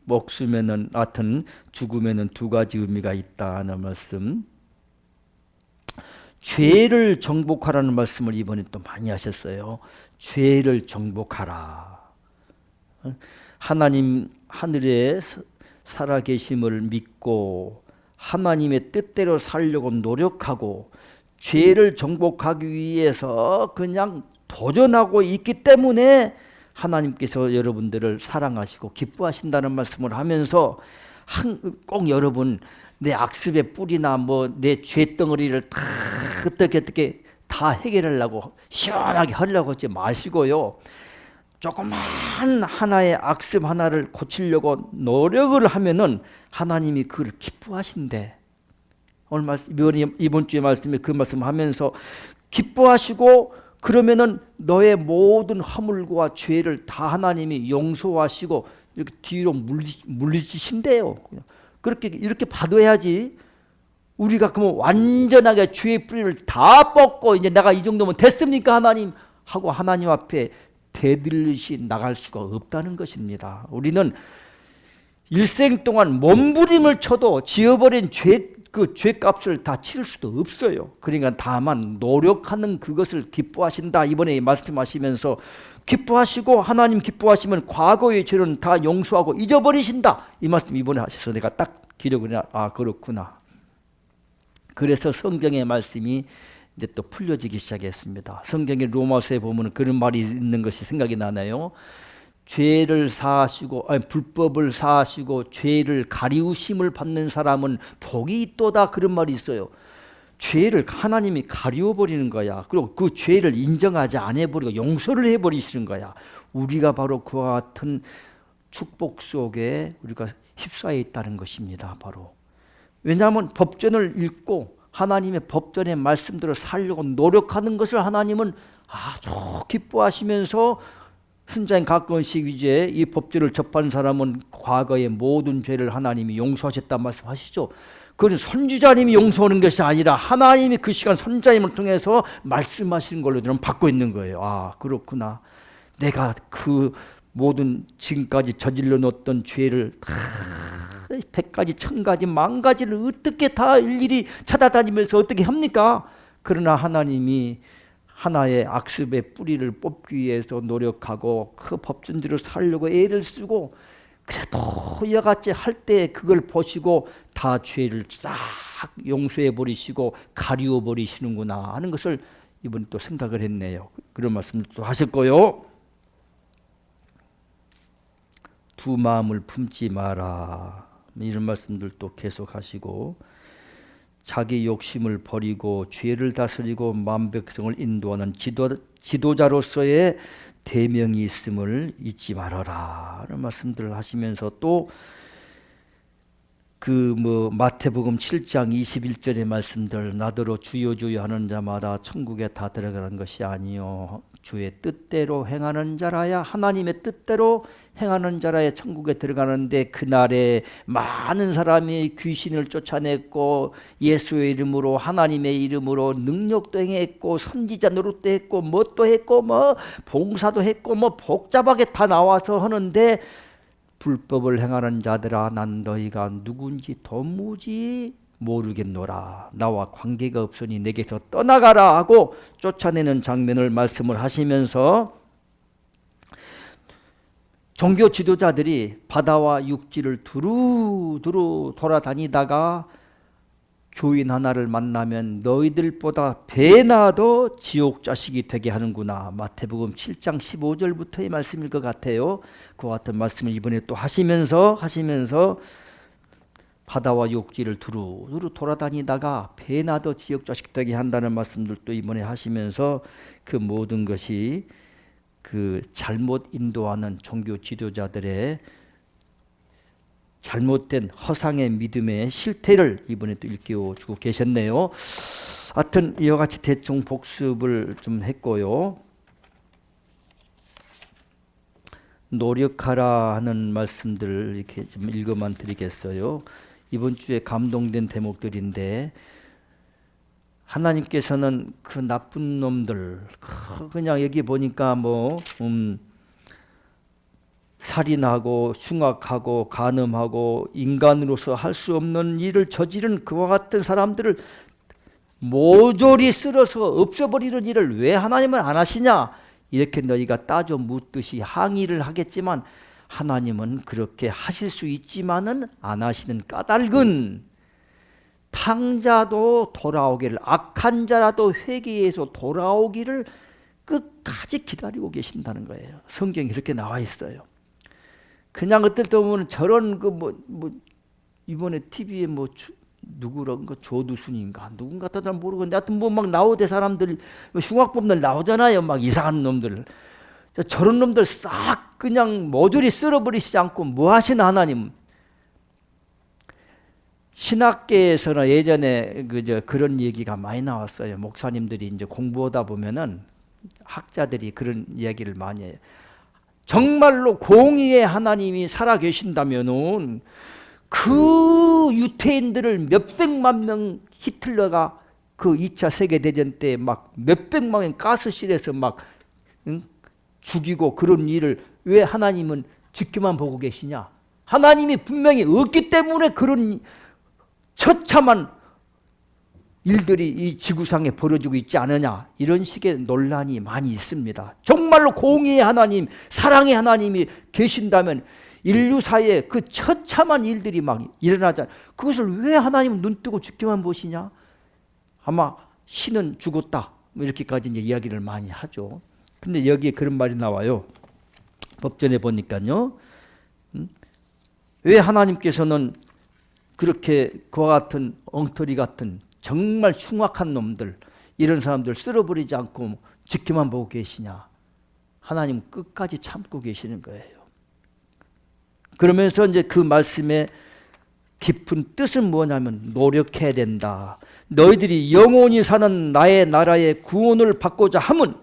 목숨에는 하여튼 죽음에는 두 가지 의미가 있다는 말씀. 죄를 정복하라는 말씀을 이번에 또 많이 하셨어요. 죄를 정복하라. 하나님 하늘에 살아계심을 믿고 하나님의 뜻대로 살려고 노력하고 죄를 정복하기 위해서 그냥 도전하고 있기 때문에 하나님께서 여러분들을 사랑하시고 기뻐하신다는 말씀을 하면서 꼭 여러분 내 악습의 뿌리나 뭐 내 죄덩어리를 다 어떻게 다 해결하려고 시원하게 하려고 하지 마시고요. 조그만 하나의 악습 하나를 고치려고 노력을 하면은 하나님이 그걸 기뻐하신대. 오늘 이번 주에 말씀에 그 말씀하면서 기뻐하시고 그러면은 너의 모든 허물과 죄를 다 하나님이 용서하시고 이렇게 뒤로 물리치신대요. 그렇게 이렇게 받아야지. 우리가 그러면 완전하게 죄의 뿌리를 다 뽑고 이제 내가 이 정도면 됐습니까 하나님 하고 하나님 앞에 대들듯이 나갈 수가 없다는 것입니다. 우리는 일생 동안 몸부림을 쳐도 지어버린 그 죄값을 다 치를 수도 없어요. 그러니까 다만 노력하는 그것을 기뻐하신다. 이번에 말씀하시면서 기뻐하시고 하나님 기뻐하시면 과거의 죄는 다 용서하고 잊어버리신다. 이 말씀 이번에 하셔서 내가 딱 기록을 해. 그렇구나. 그래서 성경의 말씀이 이제 또 풀려지기 시작했습니다. 성경의 로마서에 보면 그런 말이 있는 것이 생각이 나네요. 죄를 사하시고 불법을 사하시고 죄를 가리우심을 받는 사람은 복이 있도다. 그런 말이 있어요. 죄를 하나님이 가리워버리는 거야. 그리고 그 죄를 인정하지 않아버리고 용서를 해버리시는 거야. 우리가 바로 그와 같은 축복 속에 우리가 휩싸여 있다는 것입니다. 바로 왜냐하면 법전을 읽고 하나님의 법전의 말씀대로 살려고 노력하는 것을 하나님은 아주 기뻐하시면서 선자님 가끔씩 이제 이 법전을 접한 사람은 과거의 모든 죄를 하나님이 용서하셨다 말씀하시죠. 그건 선지자님이 용서하는 것이 아니라 하나님이 그 시간 선자님을 통해서 말씀하시는 걸로 저는 받고 있는 거예요. 아, 그렇구나. 내가 그 모든 지금까지 저질러 놓았던 죄를 다 100가지, 1000가지, 10,000가지를 어떻게 다 일일이 찾아다니면서 어떻게 합니까? 그러나 하나님이 하나의 악습의 뿌리를 뽑기 위해서 노력하고 그 법전대로 살려고 애를 쓰고, 그래도 이와 같이 할 때 그걸 보시고 다 죄를 싹 용서해 버리시고 가리워 버리시는구나 하는 것을 이번에 또 생각을 했네요. 그런 말씀을 또 하셨고요. 두 마음을 품지 마라, 이런 말씀들도 계속 하시고, 자기 욕심을 버리고 죄를 다스리고 만 백성을 인도하는 지도자로서의 대명이 있음을 잊지 말아라 하는 말씀들을 하시면서, 또 그 마태복음 7장 21절의 말씀들, 나더러 주여 주여 하는 자마다 천국에 다 들어가는 것이 아니요 주의 뜻대로 행하는 자라야, 하나님의 뜻대로 행하는 자라야 천국에 들어가는데, 그날에 많은 사람이 귀신을 쫓아냈고 예수의 이름으로, 하나님의 이름으로 능력도 행했고 선지자 노릇도 했고 뭣도 했고 봉사도 했고 복잡하게 다 나와서 하는데, 불법을 행하는 자들아 난 너희가 누군지 도무지 모르겠노라, 나와 관계가 없으니 내게서 떠나가라 하고 쫓아내는 장면을 말씀을 하시면서, 종교 지도자들이 바다와 육지를 두루두루 돌아다니다가 교인 하나를 만나면 너희들보다 배나 더 지옥 자식이 되게 하는구나, 마태복음 7장 15절부터의 말씀일 것 같아요. 그와 같은 말씀을 이번에 또 하시면서 바다와 육지를 두루두루 돌아다니다가 배나 더 지옥 자식 되게 한다는 말씀들도 이번에 하시면서, 그 모든 것이 그 잘못 인도하는 종교 지도자들의 잘못된 허상의 믿음의 실태를 이번에 또 일깨워주고 계셨네요. 하여튼 이와 같이 대충 복습을 좀 했고요. 노력하라 하는 말씀들을 이렇게 좀 읽어만 드리겠어요. 이번 주에 감동된 대목들인데, 하나님께서는 그 나쁜 놈들, 그냥 여기 보니까 살인하고 흉악하고 간음하고 인간으로서 할 수 없는 일을 저지른 그와 같은 사람들을 모조리 쓸어서 없애버리는 일을 왜 하나님은 안 하시냐, 이렇게 너희가 따져 묻듯이 항의를 하겠지만, 하나님은 그렇게 하실 수 있지만은 안 하시는 까닭은, 탕자도 돌아오기를, 악한 자라도 회개해서 돌아오기를 끝까지 기다리고 계신다는 거예요. 성경에 그렇게 나와 있어요. 그냥 어떨 때 보면 저런 이번에 TV에 누구런 거 조두순인가 누군가 잘 모르겠는데, 하여튼 막 나오대 사람들, 흉악범들 나오잖아요. 막 이상한 놈들. 저런 놈들 싹 그냥 모조리 쓸어버리시지 않고 뭐 하시나 하나님. 신학계에서는 예전에 그런 얘기가 많이 나왔어요. 목사님들이 이제 공부하다 보면은 학자들이 그런 이야기를 많이 해요. 정말로 공의의 하나님이 살아 계신다면은 그 유태인들을 몇백만 명, 히틀러가 그 2차 세계대전 때 막 몇백만 명 가스실에서 막 죽이고 그런 일을 왜 하나님은 지켜만 보고 계시냐? 하나님이 분명히 없기 때문에 그런 처참한 일들이 이 지구상에 벌어지고 있지 않느냐, 이런 식의 논란이 많이 있습니다. 정말로 공의의 하나님, 사랑의 하나님이 계신다면 인류사에 그 처참한 일들이 막 일어나잖아요. 그것을 왜 하나님은 눈뜨고 지켜만 보시냐? 아마 신은 죽었다 이렇게까지 이제 이야기를 많이 하죠. 근데 여기에 그런 말이 나와요. 법전에 보니까요, 왜 하나님께서는 그렇게 그와 같은 엉터리 같은 정말 흉악한 놈들, 이런 사람들 쓸어버리지 않고 지켜만 보고 계시냐? 하나님 끝까지 참고 계시는 거예요. 그러면서 이제 그 말씀의 깊은 뜻은 뭐냐면, 노력해야 된다. 너희들이 영원히 사는 나의 나라의 구원을 받고자 함은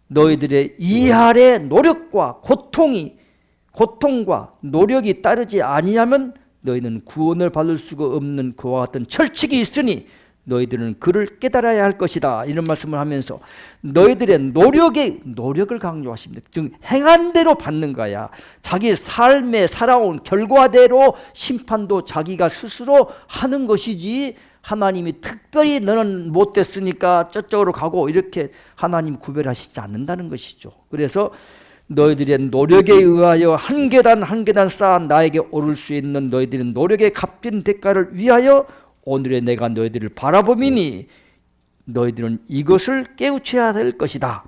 너희들의 이할의 노력과 고통과 노력이 따르지 아니하면 너희는 구원을 받을 수가 없는 그와 같은 철칙이 있으니 너희들은 그를 깨달아야 할 것이다. 이런 말씀을 하면서 너희들의 노력을 강조하십니다. 즉 행한 대로 받는 거야. 자기 삶에 살아온 결과대로 심판도 자기가 스스로 하는 것이지, 하나님이 특별히 너는 못됐으니까 저쪽으로 가고 이렇게 하나님 구별하시지 않는다는 것이죠. 그래서 너희들의 노력에 의하여 한 계단 한 계단 쌓아 나에게 오를 수 있는 너희들의 노력에 값진 대가를 위하여 오늘의 내가 너희들을 바라보미니 너희들은 이것을 깨우쳐야 될 것이다.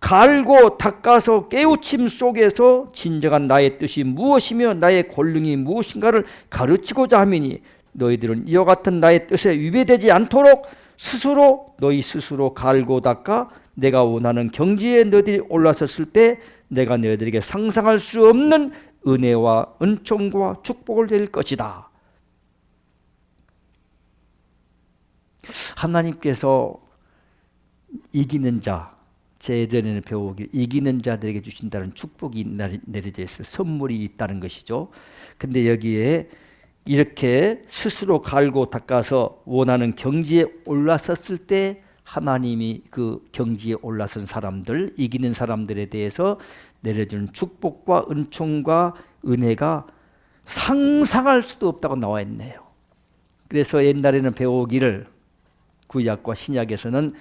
갈고 닦아서 깨우침 속에서 진정한 나의 뜻이 무엇이며 나의 권능이 무엇인가를 가르치고자 함이니 너희들은 이와 같은 나의 뜻에 위배되지 않도록 너희 스스로 갈고 닦아 내가 원하는 경지에 너희들이 올라섰을 때 내가 너희들에게 상상할 수 없는 은혜와 은총과 축복을 드릴 것이다. 하나님께서 이기는 자, 제 예전에는 배우기 이기는 자들에게 주신다는 축복이 내려져 있어요. 선물이 있다는 것이죠. 근데 여기에 이렇게 스스로 갈고 닦아서 원하는 경지에 올라섰을 때 하나님이 그 경지에 올라선 사람들, 이기는 사람들에 대해서 내려주는 축복과 은총과 은혜가 상상할 수도 없다고 나와 있네요. 그래서 옛날에는 배우기를 구약과 신약에서는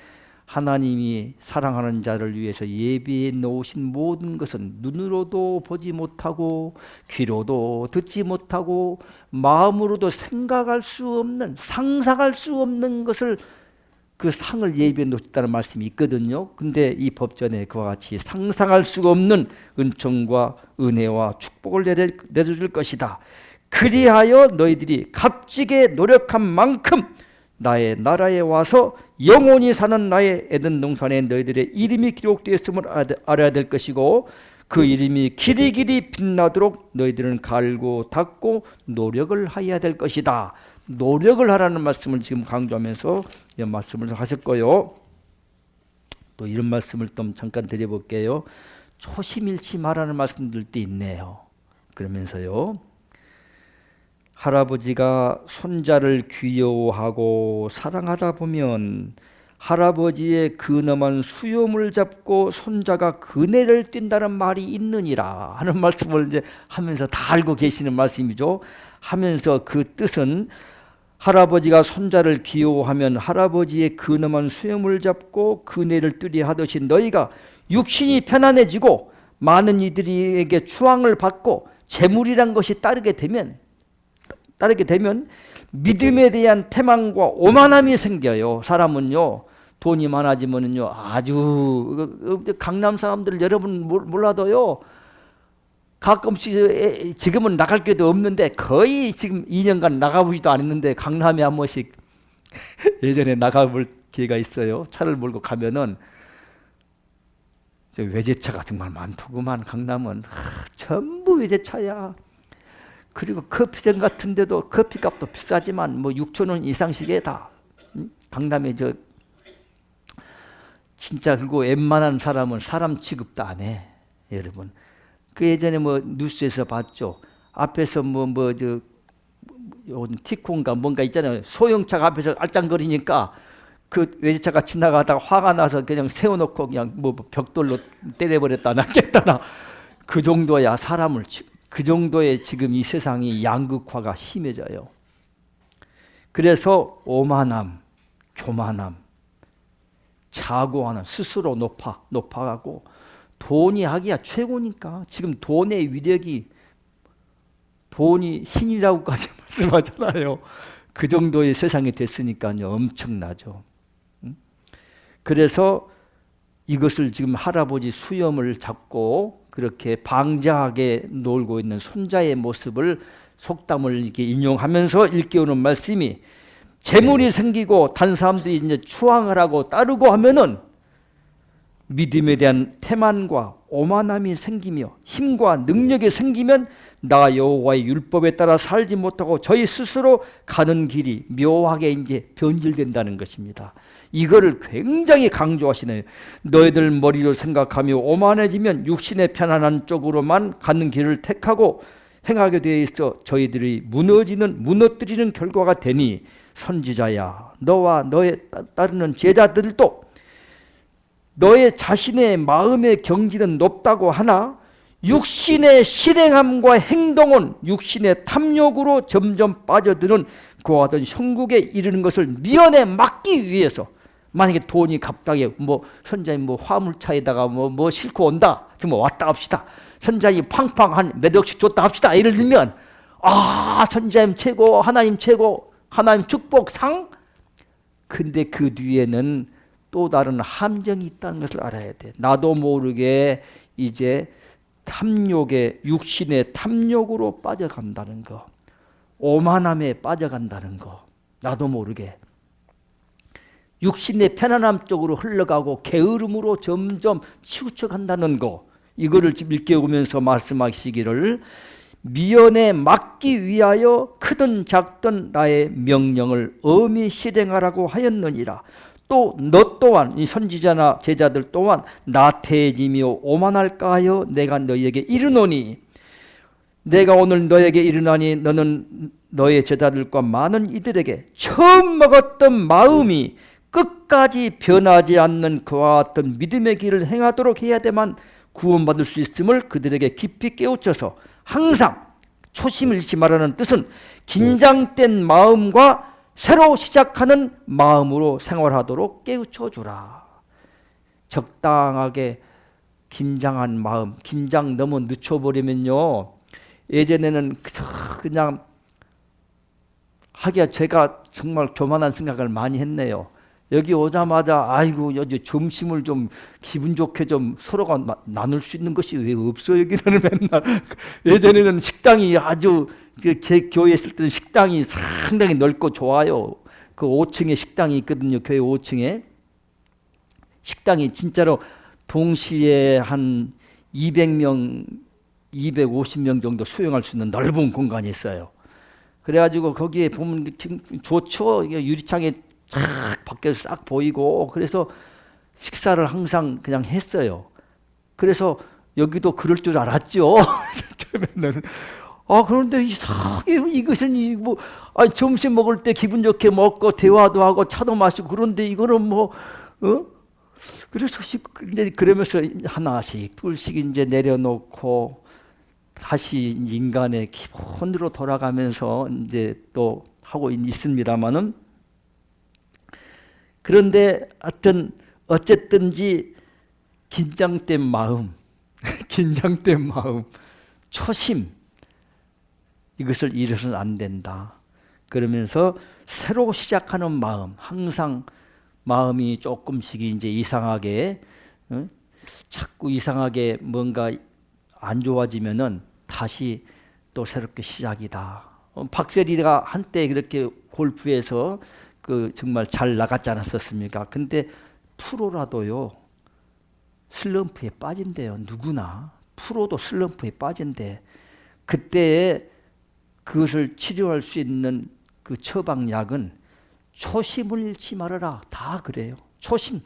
하나님이 사랑하는 자를 위해서 예비해 놓으신 모든 것은 눈으로도 보지 못하고 귀로도 듣지 못하고 마음으로도 생각할 수 없는, 상상할 수 없는 것을, 그 상을 예비해 놓았다는 말씀이 있거든요. 근데 이 법전에 그와 같이 상상할 수가 없는 은총과 은혜와 축복을 내려줄 것이다. 그리하여 너희들이 값지게 노력한 만큼 나의 나라에 와서 영원히 사는 나의 에덴 동산에 너희들의 이름이 기록되었음을 알아야 될 것이고, 그 이름이 길이길이 빛나도록 너희들은 갈고 닦고 노력을 해야 될 것이다. 노력을 하라는 말씀을 지금 강조하면서 이 말씀을 하셨고요. 또 이런 말씀을 좀 잠깐 드려볼게요. 초심 잃지 말라는 말씀들도 있네요. 그러면서요, 할아버지가 손자를 귀여워하고 사랑하다 보면 할아버지의 근엄한 수염을 잡고 손자가 그네를 띈다는 말이 있느니라 하는 말씀을 이제 하면서 다 알고 계시는 말씀이죠. 하면서 그 뜻은 할아버지가 손자를 귀여워하면 할아버지의 근엄한 수염을 잡고 그네를 뜨려 하듯이 너희가 육신이 편안해지고 많은 이들에게 추앙을 받고 재물이란 것이 따르게 되면 믿음에 대한 태만과 오만함이 생겨요. 사람은요, 돈이 많아지면은요, 아주, 강남 사람들 여러분 몰라도요, 가끔씩, 지금은 나갈 게도 없는데 거의 지금 2년간 나가보지도 않았는데 강남에 한 번씩 예전에 나가볼 기회가 있어요. 차를 몰고 가면은 외제차가 정말 많더구만. 강남은 전부 외제차야. 그리고 커피점 같은 데도 커피값도 비싸지만 뭐 6,000원 이상씩에 다. 강남에 진짜 그리고 웬만한 사람은 사람 취급도 안 해. 여러분. 그 예전에 뭐 뉴스에서 봤죠. 앞에서 티콘가 뭔가 있잖아요. 소형차가 앞에서 알짱거리니까 그 외제차가 지나가다가 화가 나서 그냥 세워놓고 그냥 뭐 벽돌로 때려버렸다 놨겠다나. 그 정도야 사람을 그 정도의 지금 이 세상이 양극화가 심해져요. 그래서 오만함, 교만함, 자고하는 스스로 높아가고 돈이 하기야 최고니까 지금 돈의 위력이 돈이 신이라고까지 말씀하잖아요. 그 정도의 세상이 됐으니까요. 엄청나죠. 그래서 이것을 지금 할아버지 수염을 잡고 그렇게 방자하게 놀고 있는 손자의 모습을 속담을 이렇게 인용하면서 일깨우는 말씀이 재물이 생기고 다른 사람들이 이제 추앙을 하고 따르고 하면은 믿음에 대한 태만과 오만함이 생기며 힘과 능력이 생기면 나 여호와의 율법에 따라 살지 못하고 저희 스스로 가는 길이 묘하게 이제 변질된다는 것입니다. 이거를 굉장히 강조하시네요. 너희들 머리로 생각하며 오만해지면 육신의 편안한 쪽으로만 가는 길을 택하고 행하게 되어 있어 저희들이 무너뜨리는 결과가 되니 선지자야, 너와 너의 따르는 제자들도 너의 자신의 마음의 경지는 높다고 하나 육신의 실행함과 행동은 육신의 탐욕으로 점점 빠져드는 그와 같은 형국에 이르는 것을 미연에 막기 위해서, 만약에 돈이 갑자기 선자님 화물차에다가 뭐 싣고 온다, 지금 왔다 합시다. 선자님 팡팡 한 몇 억씩 줬다 합시다. 예를 들면 선자님 최고, 하나님 최고, 하나님 축복상. 근데 그 뒤에는 또 다른 함정이 있다는 것을 알아야 돼. 나도 모르게 이제 육신의 탐욕으로 빠져간다는 거, 오만함에 빠져간다는 거, 나도 모르게 육신의 편안함 쪽으로 흘러가고 게으름으로 점점 치우쳐간다는 거, 이거를 지금 일깨우면서 말씀하시기를 미연에 막기 위하여 크든 작든 나의 명령을 엄히 실행하라고 하였느니라. 또 너 또한, 이 선지자나 제자들 또한 나태해지며 오만할까 하여 내가 너희에게 이르노니, 내가 오늘 너에게 이르나니 너는 너의 제자들과 많은 이들에게 처음 먹었던 마음이 끝까지 변하지 않는 그와 같은 믿음의 길을 행하도록 해야 되만 구원받을 수 있음을 그들에게 깊이 깨우쳐서 항상 초심을 잃지 말라는 뜻은 긴장된 마음과 새로 시작하는 마음으로 생활하도록 깨우쳐 주라. 적당하게 긴장한 마음, 긴장 너무 늦춰버리면요, 예전에는 그냥 하기야 제가 정말 교만한 생각을 많이 했네요. 여기 오자마자 아이고 여기 점심을 좀 기분 좋게 좀 서로가 나눌 수 있는 것이 왜 없어 여기는 맨날. 예전에는 식당이 아주 교회에 있을 때는 식당이 상당히 넓고 좋아요. 그 5층에 식당이 있거든요. 교회 5층에 식당이 진짜로 동시에 한 200명 250명 정도 수용할 수 있는 넓은 공간이 있어요. 그래가지고 거기에 보면 좋죠. 유리창에 쫙 밖에서 싹 보이고, 그래서 식사를 항상 그냥 했어요. 그래서 여기도 그럴 줄 알았죠. 그런데 이상하게 이것은 점심 먹을 때 기분 좋게 먹고 대화도 하고 차도 마시고, 그런데 이거는 그래서 그러면서 하나씩 둘씩 이제 내려놓고 다시 인간의 기본으로 돌아가면서 이제 또 하고 있습니다만은, 그런데 하여튼 어쨌든지 긴장된 마음, 긴장된 마음, 초심, 이것을 잃어서는 안 된다. 그러면서 새로 시작하는 마음, 항상 마음이 조금씩 이제 이상하게, 자꾸 이상하게 뭔가 안 좋아지면은 다시 또 새롭게 시작이다. 박세리가 한때 그렇게 골프에서 정말 잘 나갔지 않았었습니까? 근데 프로라도요, 슬럼프에 빠진대요. 누구나 프로도 슬럼프에 빠진대. 그때에 그것을 치료할 수 있는 그 처방약은 초심을 잃지 말아라. 다 그래요. 초심,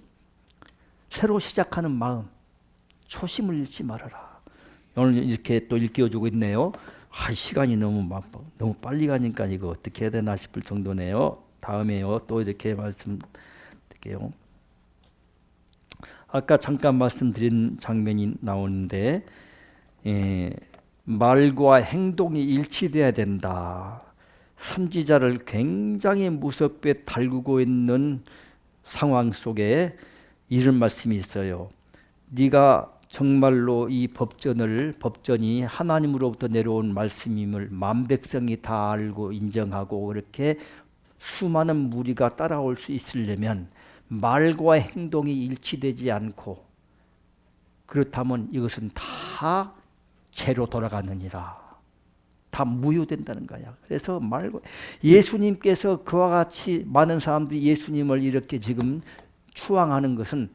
새로 시작하는 마음, 초심을 잃지 말아라. 오늘 이렇게 또 일깨워주고 있네요. 시간이 너무 빨리 가니까 이거 어떻게 해야 되나 싶을 정도네요. 다음에요, 또 이렇게 말씀드릴게요. 아까 잠깐 말씀드린 장면이 나오는데, 말과 행동이 일치돼야 된다. 선지자를 굉장히 무섭게 달구고 있는 상황 속에 이런 말씀이 있어요. 네가 정말로 이 법전이 하나님으로부터 내려온 말씀임을 만백성이 다 알고 인정하고 그렇게 수많은 무리가 따라올 수 있으려면 말과 행동이 일치되지 않고, 그렇다면 이것은 다 죄로 돌아가느니라. 다 무효된다는 거야. 그래서 예수님께서 그와 같이 많은 사람들이 예수님을 이렇게 지금 추앙하는 것은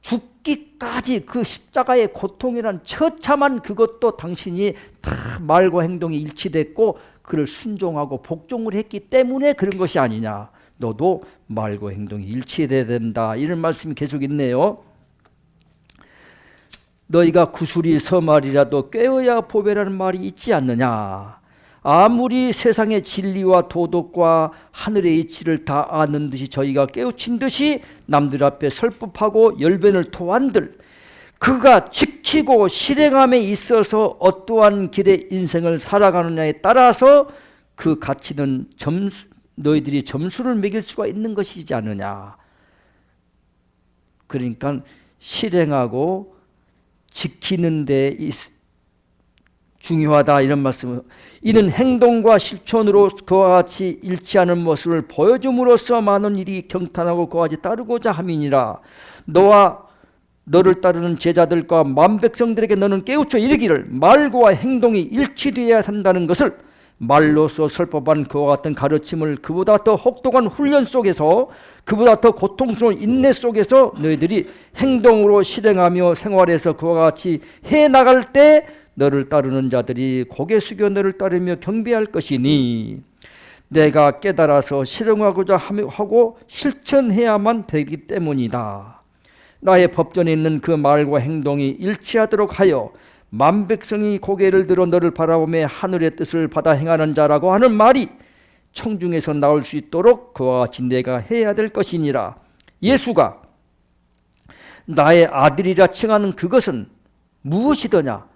죽기까지 그 십자가의 고통이란 처참한 그것도 당신이 다 말과 행동이 일치됐고 그를 순종하고 복종을 했기 때문에 그런 것이 아니냐. 너도 말과 행동이 일치돼야 된다. 이런 말씀이 계속 있네요. 너희가 구슬이 서말이라도 꿰어야 보배라는 말이 있지 않느냐. 아무리 세상의 진리와 도덕과 하늘의 이치를 다 아는 듯이 저희가 깨우친 듯이 남들 앞에 설법하고 열변을 토한들 그가 지키고 실행함에 있어서 어떠한 길의 인생을 살아가느냐에 따라서 그 가치는 너희들이 점수를 매길 수가 있는 것이지 않느냐. 그러니까 실행하고 지키는 데 중요하다 이런 말씀을. 이는 행동과 실천으로 그와 같이 일치하는 모습을 보여줌으로써 많은 일이 경탄하고 그와 같이 따르고자 함이니라. 너를 따르는 제자들과 만백성들에게 너는 깨우쳐 이르기를 말과 행동이 일치되어야 한다는 것을 말로서 설법한 그와 같은 가르침을 그보다 더 혹독한 훈련 속에서 그보다 더 고통스러운 인내 속에서 너희들이 행동으로 실행하며 생활에서 그와 같이 해나갈 때 너를 따르는 자들이 고개 숙여 너를 따르며 경배할 것이니 내가 깨달아서 실행하고자 하고 실천해야만 되기 때문이다. 나의 법전에 있는 그 말과 행동이 일치하도록 하여 만백성이 고개를 들어 너를 바라보며 하늘의 뜻을 받아 행하는 자라고 하는 말이 청중에서 나올 수 있도록 그와 같이 내가 해야 될 것이니라. 예수가 나의 아들이라 칭하는 그것은 무엇이더냐?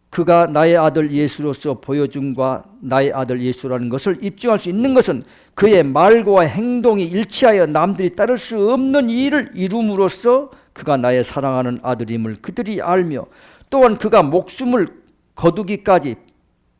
그가 나의 아들 예수로서 보여준과 나의 아들 예수라는 것을 입증할 수 있는 것은 그의 말과 행동이 일치하여 남들이 따를 수 없는 일을 이룸으로써 그가 나의 사랑하는 아들임을 그들이 알며 또한 그가 목숨을 거두기까지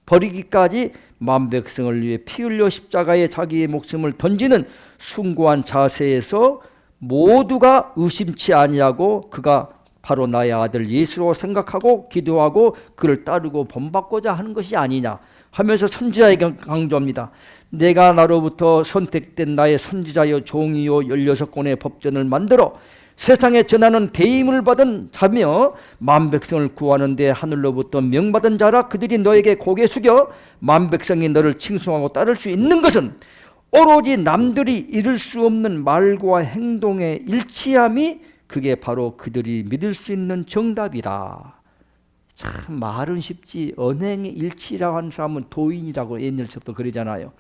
버리기까지 만백성을 위해 피 흘려 십자가에 자기의 목숨을 던지는 숭고한 자세에서 모두가 의심치 아니하고 그가 바로 나의 아들 예수로 생각하고 기도하고 그를 따르고 본받고자 하는 것이 아니냐 하면서 선지자에게 강조합니다. 내가 나로부터 선택된 나의 선지자여 종이요 16권의 법전을 만들어 세상에 전하는 대임을 받은 자며 만백성을 구하는 데 하늘로부터 명받은 자라. 그들이 너에게 고개 숙여 만백성이 너를 칭송하고 따를 수 있는 것은 오로지 남들이 이룰 수 없는 말과 행동의 일치함이 그게 바로 그들이 믿을 수 있는 정답이다. 참 말은 쉽지 언행의 일치라고 하는 사람은 도인이라고 옛날부터 그러잖아요.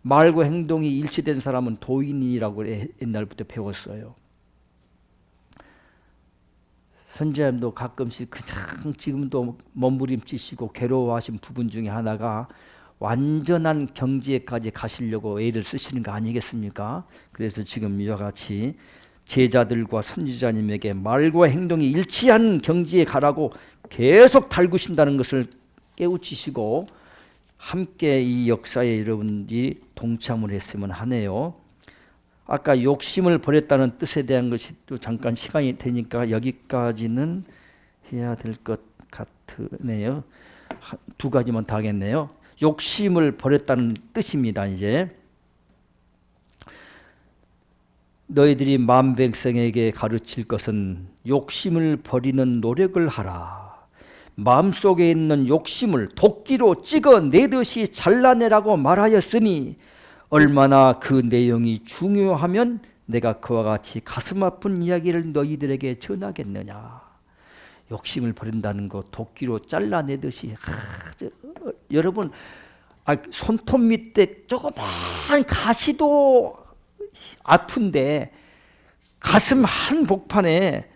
말과 행동이 일치된 사람은 도인이라고 옛날부터 배웠어요. 선생님도 가끔씩 그냥 지금도 몸부림치시고 괴로워하신 부분 중에 하나가 완전한 경지에까지 가시려고 애를 쓰시는 거 아니겠습니까? 그래서 지금 이와 같이 제자들과 선지자님에게 말과 행동이 일치한 경지에 가라고 계속 달구신다는 것을 깨우치시고 함께 이 역사에 여러분들이 동참을 했으면 하네요. 아까 욕심을 버렸다는 뜻에 대한 것이 또 잠깐 시간이 되니까 여기까지는 해야 될 것 같으네요. 두 가지만 다 하겠네요. 욕심을 버렸다는 뜻입니다. 이제 너희들이 만백성에게 가르칠 것은 욕심을 버리는 노력을 하라. 마음속에 있는 욕심을 도끼로 찍어내듯이 잘라내라고 말하였으니 얼마나 그 내용이 중요하면 내가 그와 같이 가슴 아픈 이야기를 너희들에게 전하겠느냐. 욕심을 버린다는 거 도끼로 잘라내듯이 여러분 손톱 밑에 조그만 가시도 아픈데 가슴 한 복판에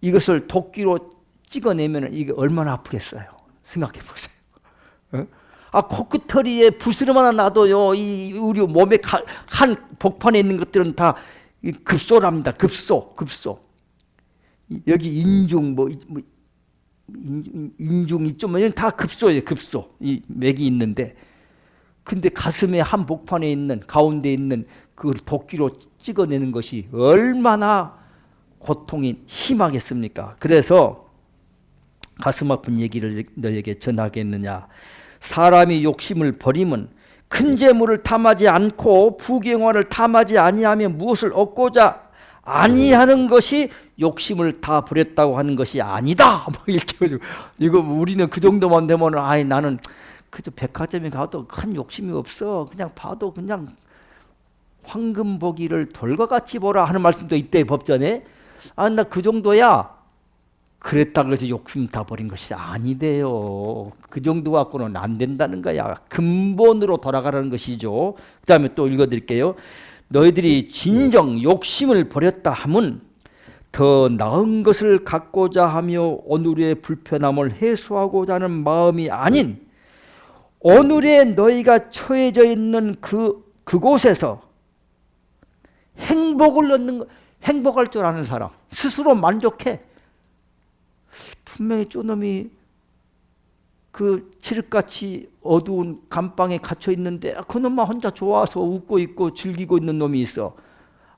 이것을 도끼로 찍어내면 이게 얼마나 아프겠어요. 생각해 보세요. 코끝터리에 부스럼 하나 놔도요, 우리 몸에 한 복판에 있는 것들은 다 급소랍니다. 급소. 여기 인중 인중 이쪽은 다 급소예요. 급소. 이 맥이 있는데, 근데 가슴에 한 복판에 있는 가운데 있는 그 도끼로 찍어내는 것이 얼마나 고통이 심하겠습니까? 그래서 가슴 아픈 얘기를 너에게 전하겠느냐. 사람이 욕심을 버리면 큰 재물을 탐하지 않고 부경화를 탐하지 아니하며 무엇을 얻고자 아니하는 것이 욕심을 다 버렸다고 하는 것이 아니다. 막 이렇게 해가지고 이거 우리는 그 정도만 되면 아이 나는 그저 백화점에 가도 큰 욕심이 없어. 그냥 봐도 그냥 황금 보기를 돌과 같이 보라 하는 말씀도 있대 법전에. 아, 나 그 정도야. 그랬다고 해서 욕심 다 버린 것이 아니대요. 그 정도 갖고는 안 된다는 거야. 근본으로 돌아가라는 것이죠. 그 다음에 또 읽어드릴게요. 너희들이 진정 욕심을 버렸다 함은 더 나은 것을 갖고자 하며 오늘의 불편함을 해소하고자 하는 마음이 아닌 오늘에 너희가 처해져 있는 그곳에서 행복을 얻는 거, 행복할 줄 아는 사람, 스스로 만족해. 분명히 쪼놈이 그 칠흑같이 어두운 감방에 갇혀 있는데 그놈만 혼자 좋아서 웃고 있고 즐기고 있는 놈이 있어.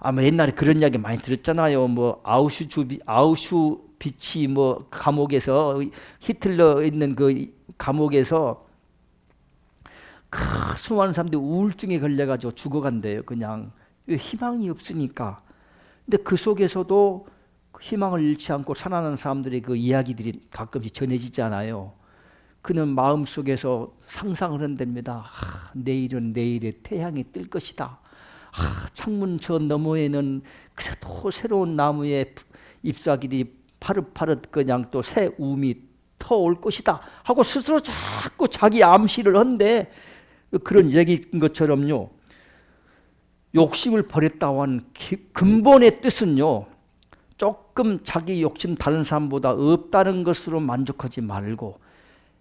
아마 옛날에 그런 이야기 많이 들었잖아요. 뭐 아우슈비치 뭐 감옥에서 히틀러 있는 그 감옥에서 수많은 사람들이 우울증에 걸려가지고 죽어간대요. 그냥 희망이 없으니까. 근데 그 속에서도 희망을 잃지 않고 살아나는 사람들의 그 이야기들이 가끔씩 전해지잖아요. 그는 마음속에서 상상을 한답니다. 내일은 내일의 태양이 뜰 것이다. 창문 저 너머에는 그래도 새로운 나무에 잎사귀들이 파릇파릇 그냥 또 새 움이 터올 것이다 하고 스스로 자꾸 자기 암시를 한데 그런 얘기인 것처럼요. 욕심을 버렸다고 하는 근본의 뜻은요. 조금 자기 욕심 다른 사람보다 없다는 것으로 만족하지 말고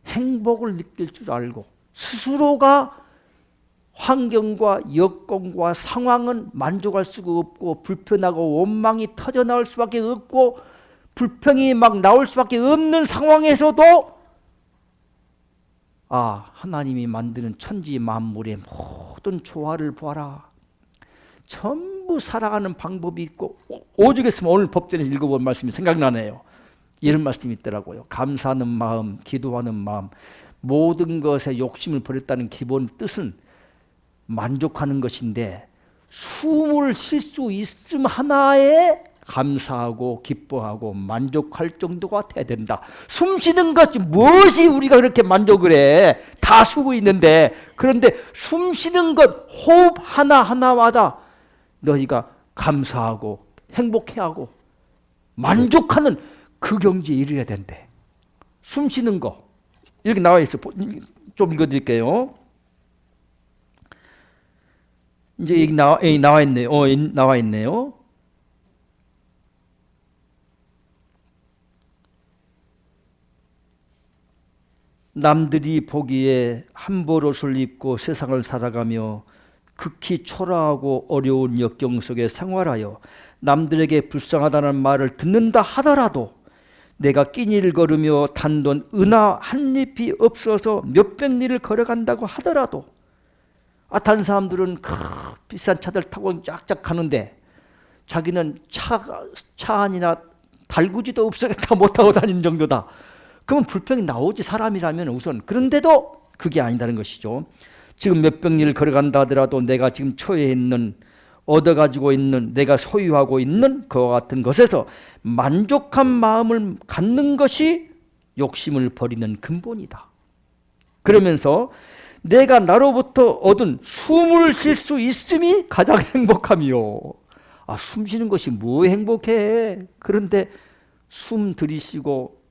행복을 느낄 줄 알고 스스로가 환경과 여건과 상황은 만족할 수가 없고 불편하고 원망이 터져나올 수밖에 없고 불평이 막 나올 수밖에 없는 상황에서도 하나님이 만드는 천지 만물의 모든 조화를 보아라. 전부 살아가는 방법이 있고 오죽했으면 오늘 법전에서 읽어본 말씀이 생각나네요. 이런 말씀이 있더라고요. 감사하는 마음, 기도하는 마음, 모든 것에 욕심을 버렸다는 기본 뜻은 만족하는 것인데 숨을 쉴 수 있음 하나에 감사하고 기뻐하고 만족할 정도가 돼야 된다. 숨 쉬는 것이 무엇이 우리가 그렇게 만족을 해? 다 쉬고 있는데. 그런데 숨 쉬는 것 호흡 하나하나마다 너희가 감사하고 행복해하고 만족하는 그 경지에 이르러야 된대. 숨 쉬는 거 이렇게 나와 있어. 좀 읽어드릴게요. 이제 여기 나와 있네요. 나와 있네요. 남들이 보기에 한벌 옷을 입고 세상을 살아가며 극히 초라하고 어려운 역경 속에 생활하여 남들에게 불쌍하다는 말을 듣는다 하더라도 내가 끼니를 걸으며 단돈 은하 한 잎이 없어서 몇백 리를 걸어간다고 하더라도 다른 사람들은 비싼 차들 타고 쫙쫙 가는데 자기는 차 안이나 달구지도 없어서 못 타고 다니는 정도다. 그러면 불평이 나오지 사람이라면 우선. 그런데도 그게 아니다는 것이죠. 지금 몇백 리를 걸어간다 하더라도 내가 지금 처해 있는 얻어가지고 있는 내가 소유하고 있는 그와 같은 것에서 만족한 마음을 갖는 것이 욕심을 버리는 근본이다. 그러면서 내가 나로부터 얻은 숨을 쉴 수 있음이 가장 행복함이요. 숨 쉬는 것이 뭐 행복해. 그런데 숨 들이쉬고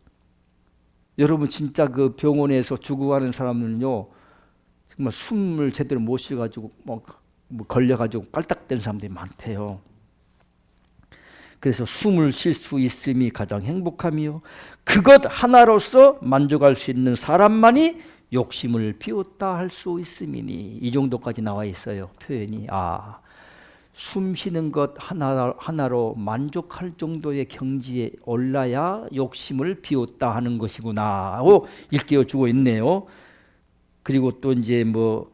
여러분 진짜 그 병원에서 죽어가는 사람들은요 정말 숨을 제대로 못 쉬어가지고 뭐 걸려가지고 깔딱대는 사람들이 많대요. 그래서 숨을 쉴 수 있음이 가장 행복함이요. 그것 하나로서 만족할 수 있는 사람만이 욕심을 비웠다 할 수 있음이니. 이 정도까지 나와 있어요. 표현이. 숨 쉬는 것 하나로 만족할 정도의 경지에 올라야 욕심을 비웠다 하는 것이구나 하고 일깨워주고 있네요. 그리고 또 이제 뭐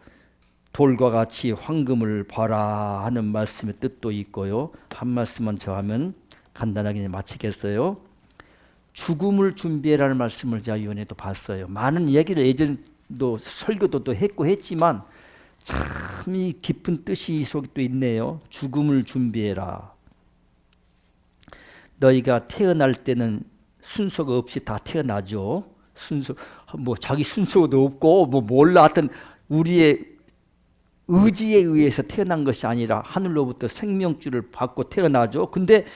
돌과 같이 황금을 봐라 하는 말씀의 뜻도 있고요. 한 말씀만 더 하면 간단하게 마치겠어요. 죽음을 준비해라는 말씀을 제가 이번에도 봤어요. 많은 얘기를 예전도 설교도 또 했지만 참 이 깊은 뜻이 이 속에 또 있네요. 죽음을 준비해라. 너희가 태어날 때는 순서가 없이 다 태어나죠. 순서 뭐 자기 순서도 없고 뭐 몰라 하여튼 우리의 의지에 의해서 태어난 것이 아니라 하늘로부터 생명줄을 받고 태어나죠. 근데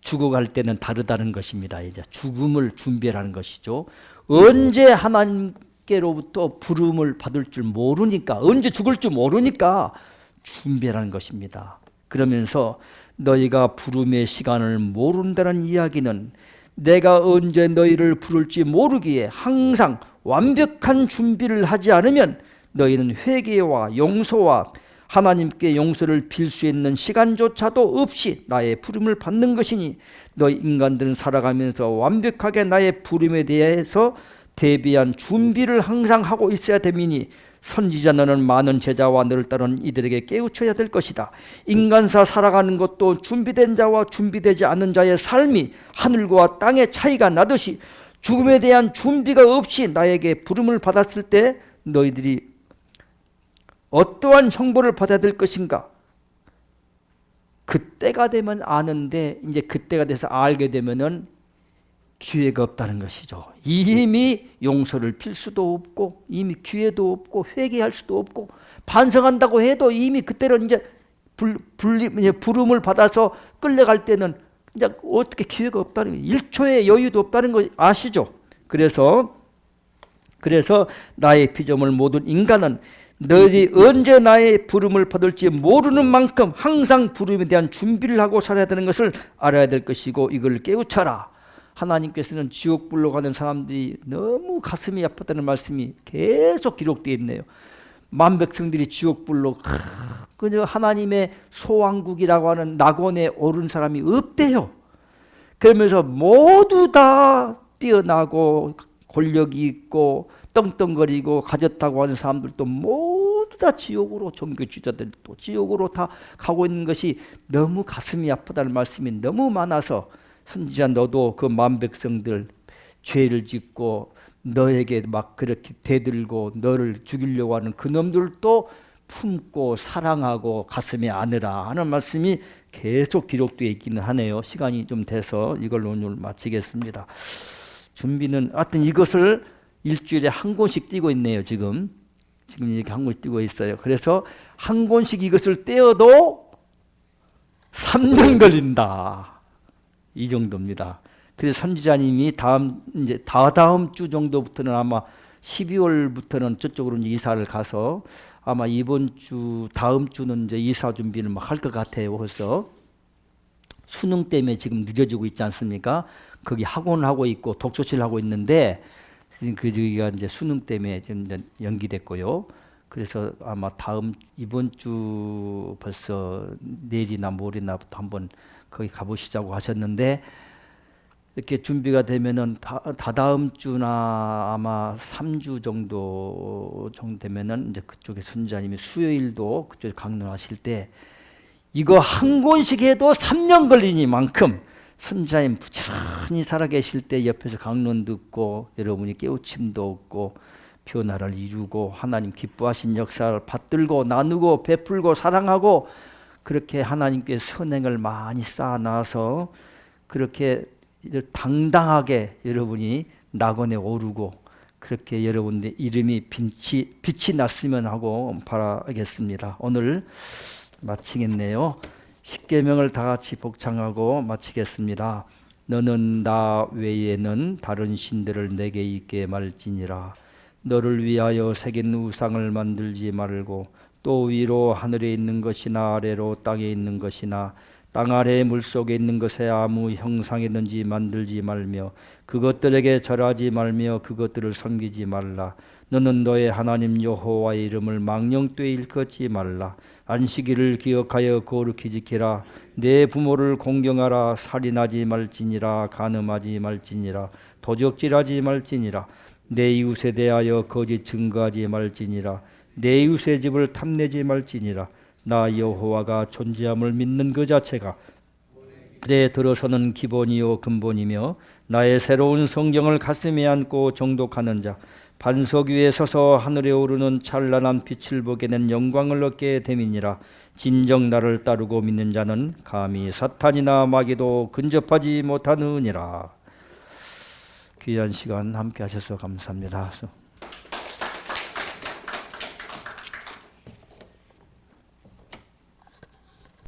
죽어갈 때는 다르다는 것입니다. 이제 죽음을 준비하는 것이죠. 언제 하나님께로부터 부름을 받을 줄 모르니까, 언제 죽을 줄 모르니까 준비하는 것입니다. 그러면서 너희가 부름의 시간을 모른다는 이야기는 내가 언제 너희를 부를지 모르기에 항상 완벽한 준비를 하지 않으면 너희는 회개와 용서와 하나님께 용서를 빌 수 있는 시간조차도 없이 나의 부름을 받는 것이니 너희 인간들은 살아가면서 완벽하게 나의 부름에 대해서 대비한 준비를 항상 하고 있어야 됨이니 선지자 너는 많은 제자와 너를 따르는 이들에게 깨우쳐야 될 것이다. 인간사 살아가는 것도 준비된 자와 준비되지 않은 자의 삶이 하늘과 땅의 차이가 나듯이 죽음에 대한 준비가 없이 나에게 부름을 받았을 때 너희들이 어떠한 형벌을 받아야 될 것인가? 그때가 되면 아는데 이제 그때가 돼서 알게 되면은 기회가 없다는 것이죠. 이미 용서를 빌 수도 없고 이미 기회도 없고 회개할 수도 없고 반성한다고 해도 이미 그때는 이제 부름을 받아서 끌려갈 때는 이제 어떻게 기회가 없다는 거예요. 1초의 여유도 없다는 거 아시죠? 그래서 나의 피조물 모든 인간은 너희들이 언제 나의 부름을 받을지 모르는 만큼 항상 부름에 대한 준비를 하고 살아야 되는 것을 알아야 될 것이고 이걸 깨우쳐라. 하나님께서는 지옥불로 가는 사람들이 너무 가슴이 아팠다는 말씀이 계속 기록되어 있네요. 만백성들이 지옥불로 그저 하나님의 소왕국이라고 하는 낙원에 오른 사람이 없대요. 그러면서 모두 다 뛰어나고 권력이 있고 떵떵거리고 가졌다고 하는 사람들도 모두 다 지옥으로, 종교주의자들도 지옥으로 다 가고 있는 것이 너무 가슴이 아프다는 말씀이 너무 많아서 선지자 너도 그 만백성들 죄를 짓고 너에게 막 그렇게 대들고 너를 죽이려고 하는 그놈들도 품고 사랑하고 가슴에 안으라 하는 말씀이 계속 기록되어 있기는 하네요. 시간이 좀 돼서 이걸로 오늘 마치겠습니다. 준비는 하여튼 이것을 일주일에 한 권씩 띄고 있네요. 지금 이렇게 한 권씩 띄고 있어요. 그래서 한 권씩 이것을 떼어도 3년 걸린다. 이 정도입니다. 그래서 선지자님이 이제 다다음 주 정도부터는 아마 12월부터는 저쪽으로 이제 이사를 가서 아마 이번 주 다음 주는 이제 이사 준비를 막 할 것 같아요. 그래서 수능 때문에 지금 늦어지고 있지 않습니까? 거기 학원을 하고 있고 독서실 하고 있는데 저기가 이제 수능 때문에 지금 이제 연기됐고요. 그래서 아마 이번 주 벌써 내일이나 모레나부터 한번 거기 가보시자고 하셨는데 이렇게 준비가 되면은 다다음 주나 아마 3주 정도 되면은 이제 그쪽에 선지자님이 수요일도 그쪽에 강론하실 때 이거 한 권씩 해도 3년 걸리니만큼 선지자님 부지런히 살아계실 때 옆에서 강론 듣고 여러분이 깨우침도 얻고 변화를 이루고 하나님 기뻐하신 역사를 받들고 나누고 베풀고 사랑하고 그렇게 하나님께 선행을 많이 쌓아놔서 그렇게 당당하게 여러분이 낙원에 오르고 그렇게 여러분의 이름이 빛이 났으면 하고 바라겠습니다. 오늘 마치겠네요. 십계명을 다 같이 복창하고 마치겠습니다. 너는 나 외에는 다른 신들을 내게 있게 말지니라. 너를 위하여 새긴 우상을 만들지 말고 또 위로 하늘에 있는 것이나 아래로 땅에 있는 것이나 땅 아래 물속에 있는 것에 아무 형상이든지 만들지 말며 그것들에게 절하지 말며 그것들을 섬기지 말라. 너는 너의 하나님 여호와의 이름을 망령되이 일컫지 말라. 안식일을 기억하여 거룩히 지키라. 내 부모를 공경하라. 살인하지 말지니라. 간음하지 말지니라. 도적질하지 말지니라. 내 이웃에 대하여 거짓 증거하지 말지니라. 내 이웃의 집을 탐내지 말지니라. 나 여호와가 존재함을 믿는 그 자체가 그래 들어서는 기본이요 근본이며 나의 새로운 성경을 가슴에 안고 정독하는 자 반석 위에 서서 하늘에 오르는 찬란한 빛을 보게 된 영광을 얻게 됨이니라. 진정 나를 따르고 믿는 자는 감히 사탄이나 마귀도 근접하지 못하느니라. 귀한 시간 함께 하셔서 감사합니다.